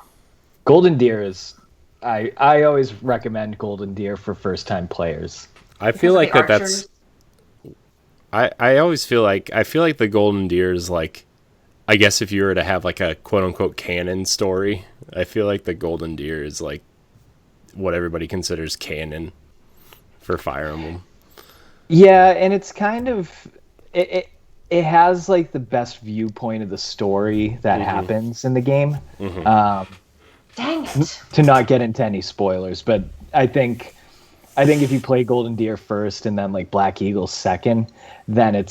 Golden Deer is I always recommend Golden Deer for first time players. I feel like that's I always feel like the Golden Deer is like, I guess if you were to have like a quote unquote canon story, I feel like the Golden Deer is like what everybody considers canon for Fire Emblem. Yeah, and it's kind of it has like the best viewpoint of the story that happens in the game. Dang it. To not get into any spoilers, but I think if you play Golden Deer first and then like Black Eagle second, then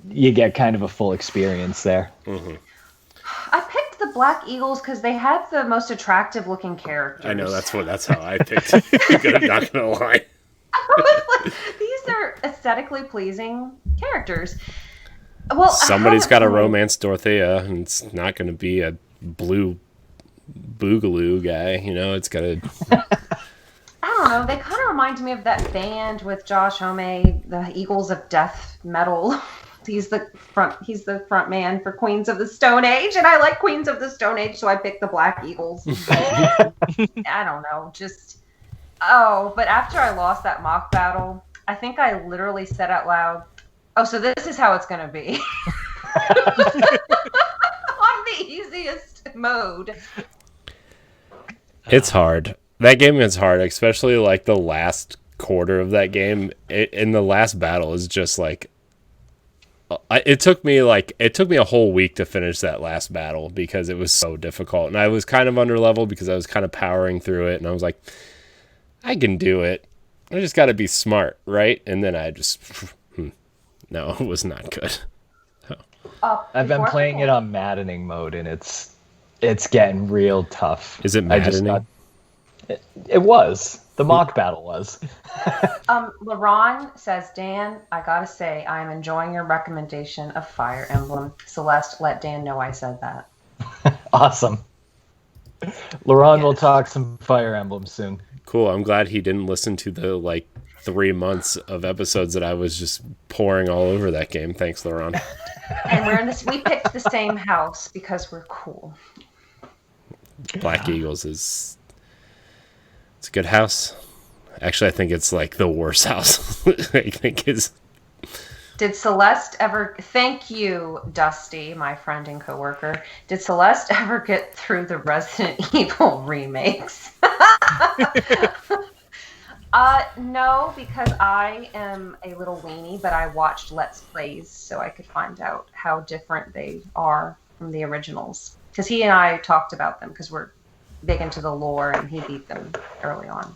you get kind of a full experience there. I picked the Black Eagles because they had the most attractive looking characters. I know that's how I picked it. I'm not gonna lie. These are aesthetically pleasing characters. Well, somebody's got to romance Dorothea, and it's not going to be a blue boogaloo guy. You know, it's got to. I don't know. They kind of remind me of that band with Josh Homme, the Eagles of Death Metal. He's the front man for Queens of the Stone Age, and I like Queens of the Stone Age, so I picked the Black Eagles. I don't know, but after I lost that mock battle, I think I literally said out loud, "Oh, so this is how it's gonna be." On the easiest mode. It's hard. That game is hard, especially like the last quarter of that game. In the last battle is just like. It took me a whole week to finish that last battle because it was so difficult, and I was kind of under level because I was kind of powering through it, and I was like, I can do it. I just got to be smart, right? And then I just no, it was not good. I've been playing it on maddening mode, and it's getting real tough. Is it maddening? It was. The mock battle was. LaRon says, Dan, I gotta say, I'm enjoying your recommendation of Fire Emblem. Celeste, let Dan know I said that. Awesome. LaRon will talk some Fire Emblem soon. Cool. I'm glad he didn't listen to the 3 months of episodes that I was just pouring all over that game. Thanks, LaRon. And we picked the same house because we're cool. Black Eagles it's a good house. Actually, I think it's like the worst house. I think is. Did Celeste ever? Thank you, Dusty, my friend and coworker. Did Celeste ever get through the Resident Evil remakes? No, because I am a little weenie, but I watched Let's Plays so I could find out how different they are from the originals. Because he and I talked about them because we're big into the lore, and he beat them early on.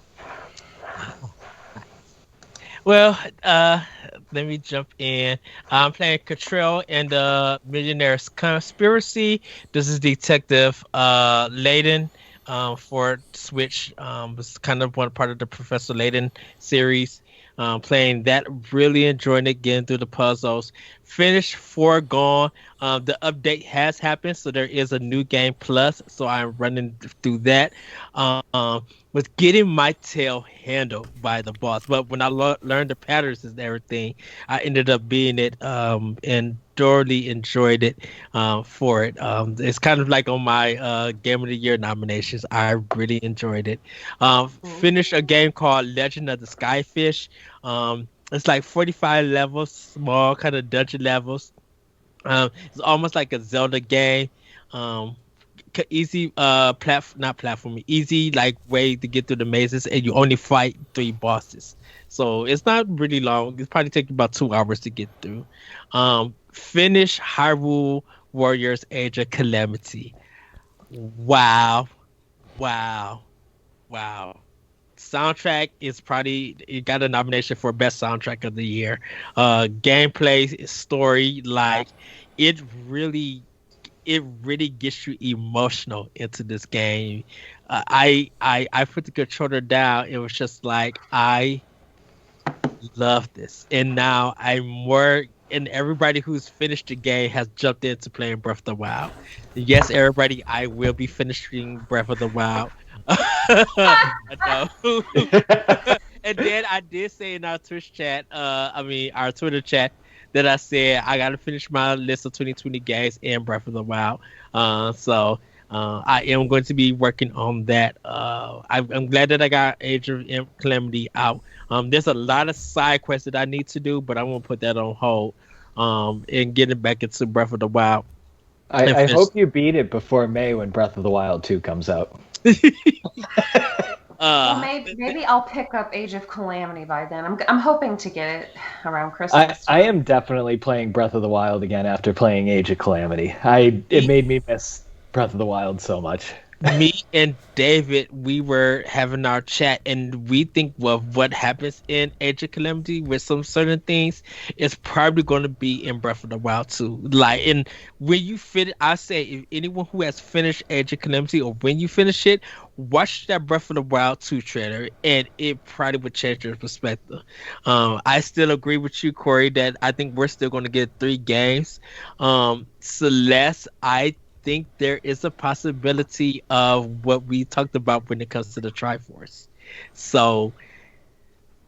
Well, let me jump in. I'm playing Cottrell and the Millionaire's Conspiracy. This is Detective Layden for Switch. It's kind of one part of the Professor Layden series. Playing that, really enjoying it, getting through the puzzles. Finished Foregone. The update has happened, so there is a new game plus. So I'm running through that. Was getting my tail handled by the boss, but when I learned the patterns and everything, I ended up being it and thoroughly enjoyed it for it. It's kind of like on my Game of the Year nominations. I really enjoyed it. Finished a game called Legend of the Skyfish. It's like 45 levels, small kind of dungeon levels. It's almost like a Zelda game. Easy not platform, easy like way to get through the mazes, and you only fight 3 bosses. So it's not really long. It's probably take about 2 hours to get through. Finish Hyrule Warriors Age of Calamity. Wow. Soundtrack is probably, it got a nomination for best soundtrack of the year. Gameplay, story, like it really gets you emotional into this game. I put the controller down. It was just like, I love this, and now I'm more. And everybody who's finished the game has jumped into playing Breath of the Wild. Yes, everybody, I will be finishing Breath of the Wild. I know. And then I did say in our Twitch chat, our Twitter chat, that I said I got to finish my list of 2020 games and Breath of the Wild. So I am going to be working on that. I'm glad that I got Age of Calamity out. There's a lot of side quests that I need to do, but I'm going to put that on hold and getting back into Breath of the Wild. I hope you beat it before May when Breath of the Wild 2 comes out. Well, maybe I'll pick up Age of Calamity by then. I'm hoping to get it around Christmas. I am definitely playing Breath of the Wild again after playing Age of Calamity. It made me miss Breath of the Wild so much. Me and David, we were having our chat, and we think, well, what happens in Age of Calamity with some certain things is probably going to be in Breath of the Wild too. Like, and when you I say, if anyone who has finished Age of Calamity, or when you finish it, watch that Breath of the Wild 2 trailer, and it probably would change your perspective. I still agree with you, Corey, that I think we're still going to get 3 games. Celeste, I think there is a possibility of what we talked about when it comes to the Triforce. So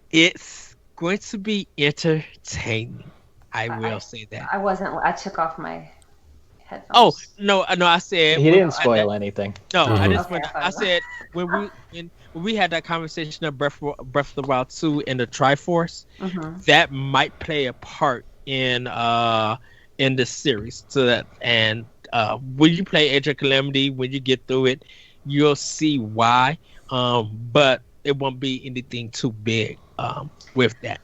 it's going to be entertaining. I will say that. I took off my headphones. Oh, no, I said... He didn't spoil anything. No, I didn't. Okay, I said when we had that conversation of Breath of the Wild 2 and the Triforce, that might play a part in the series. So that, and when you play Age of Calamity, when you get through it, you'll see why. But it won't be anything too big with that.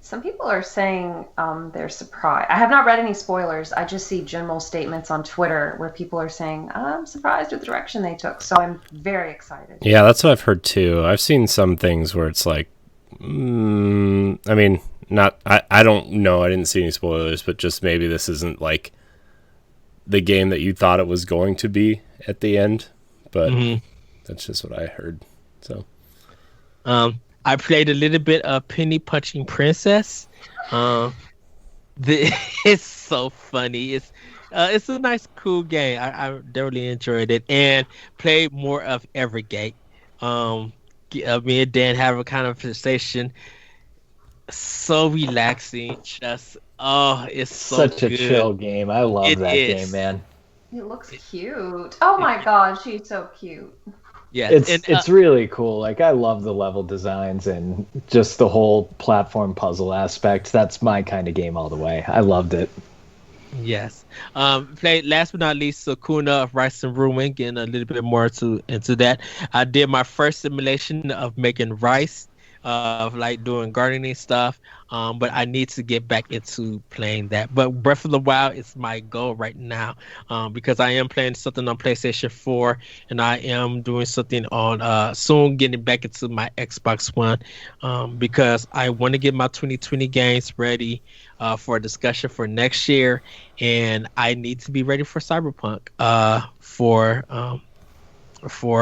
Some people are saying they're surprised. I have not read any spoilers. I just see general statements on Twitter where people are saying, I'm surprised with the direction they took. So I'm very excited. Yeah, that's what I've heard too. I've seen some things where it's like, I mean, I don't know. I didn't see any spoilers, but just maybe this isn't like the game that you thought it was going to be at the end. But that's just what I heard. So, I played a little bit of Penny Punching Princess. It's so funny. It's a nice, cool game. I thoroughly enjoyed it, and played more of Evergate. Me and Dan have a conversation. So relaxing. Just it's such good. A chill game. I love that game, man. It looks cute. Oh my god, she's so cute. Yeah, it's really cool. Like, I love the level designs and just the whole platform puzzle aspect. That's my kind of game all the way. I loved it. Yes. Played last but not least Sakuna of Rice and Ruin, getting a little bit more into that. I did my first simulation of making rice, of like doing gardening stuff. But I need to get back into playing that. But Breath of the Wild is my goal right now, because I am playing something on PlayStation 4, and I am doing something on soon getting back into my Xbox One, because I want to get my 2020 games ready for a discussion for next year, and I need to be ready for Cyberpunk for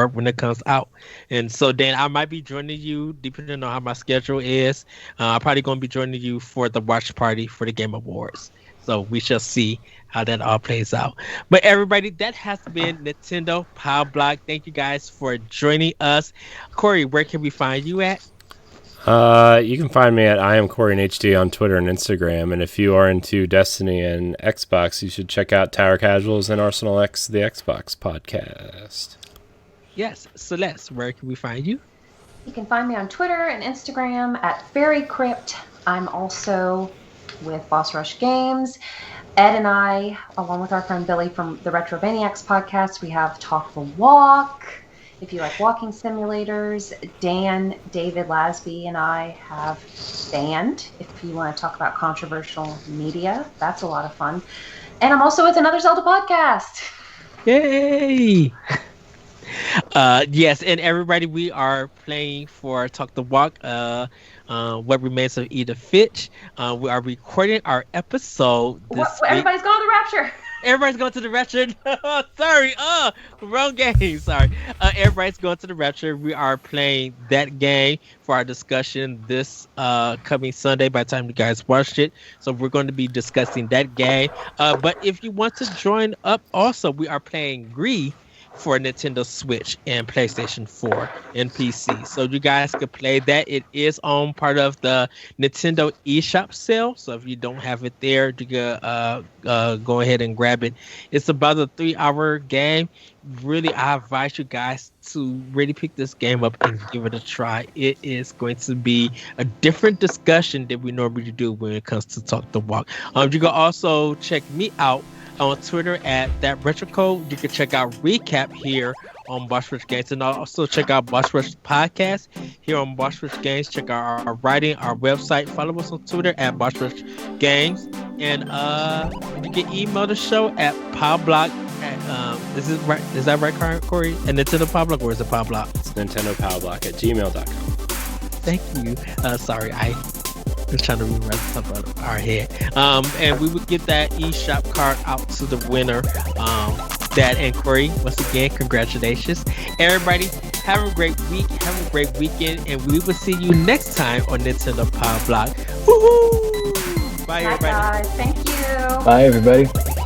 when it comes out. And so Dan, I might be joining you depending on how my schedule is. I'm probably going to be joining you for the watch party for the Game Awards. So we shall see how that all plays out. But everybody, that has been Nintendo Pow Block. Thank you guys for joining us. Corey, where can we find you at? You can find me at I am Corey in HD on Twitter and Instagram. And if you are into Destiny and Xbox, you should check out Tower Casuals and Arsenal X, the Xbox podcast. Yes, Celeste, where can we find you? You can find me on Twitter and Instagram at Fairy Crypt. I'm also with Boss Rush Games. Ed and I, along with our friend Billy from the Retro Maniacs podcast, we have Talk the Walk. If you like walking simulators, Dan, David Lasby, and I have Band. If you want to talk about controversial media, that's a lot of fun. And I'm also with Another Zelda podcast. Yay! Yes, and everybody, we are playing for Talk the Walk. What Remains of Edith Finch. We are recording our episode this week. Everybody's going to the Rapture. Everybody's going to the Rapture. Sorry. Wrong game. Sorry. Everybody's going to the Rapture. We are playing that game for our discussion this coming Sunday by the time you guys watched it. So we're going to be discussing that game. But if you want to join up also, we are playing Gree for Nintendo Switch and PlayStation 4 and PC. So you guys can play that. It is on part of the Nintendo eShop sale. So if you don't have it there, you can go ahead and grab it. It's about a 3-hour game. Really, I advise you guys to really pick this game up and give it a try. It is going to be a different discussion than we normally do when it comes to Talk the Walk. You can also check me out on Twitter at that retro code. You can check out Recap here on Boss Rush Games, and also check out Boss Rush Podcast here on Boss Rush Games. Check out our writing, our website. Follow us on Twitter at Boss Rush Games, and you can email the show at Powblock. Is that right, Corey? And Nintendo Pow Block, or is it Pow Block? It's Nintendo Pow Block at gmail.com. Thank you. Sorry, I was trying to rewrite stuff out of our head. And we would get that eShop card out to the winner. That and Corey, once again, congratulations. Everybody, have a great week. Have a great weekend. And we will see you next time on Nintendo Pow Block. Woohoo! Bye, everybody. Bye, guys. Thank you. Bye, everybody.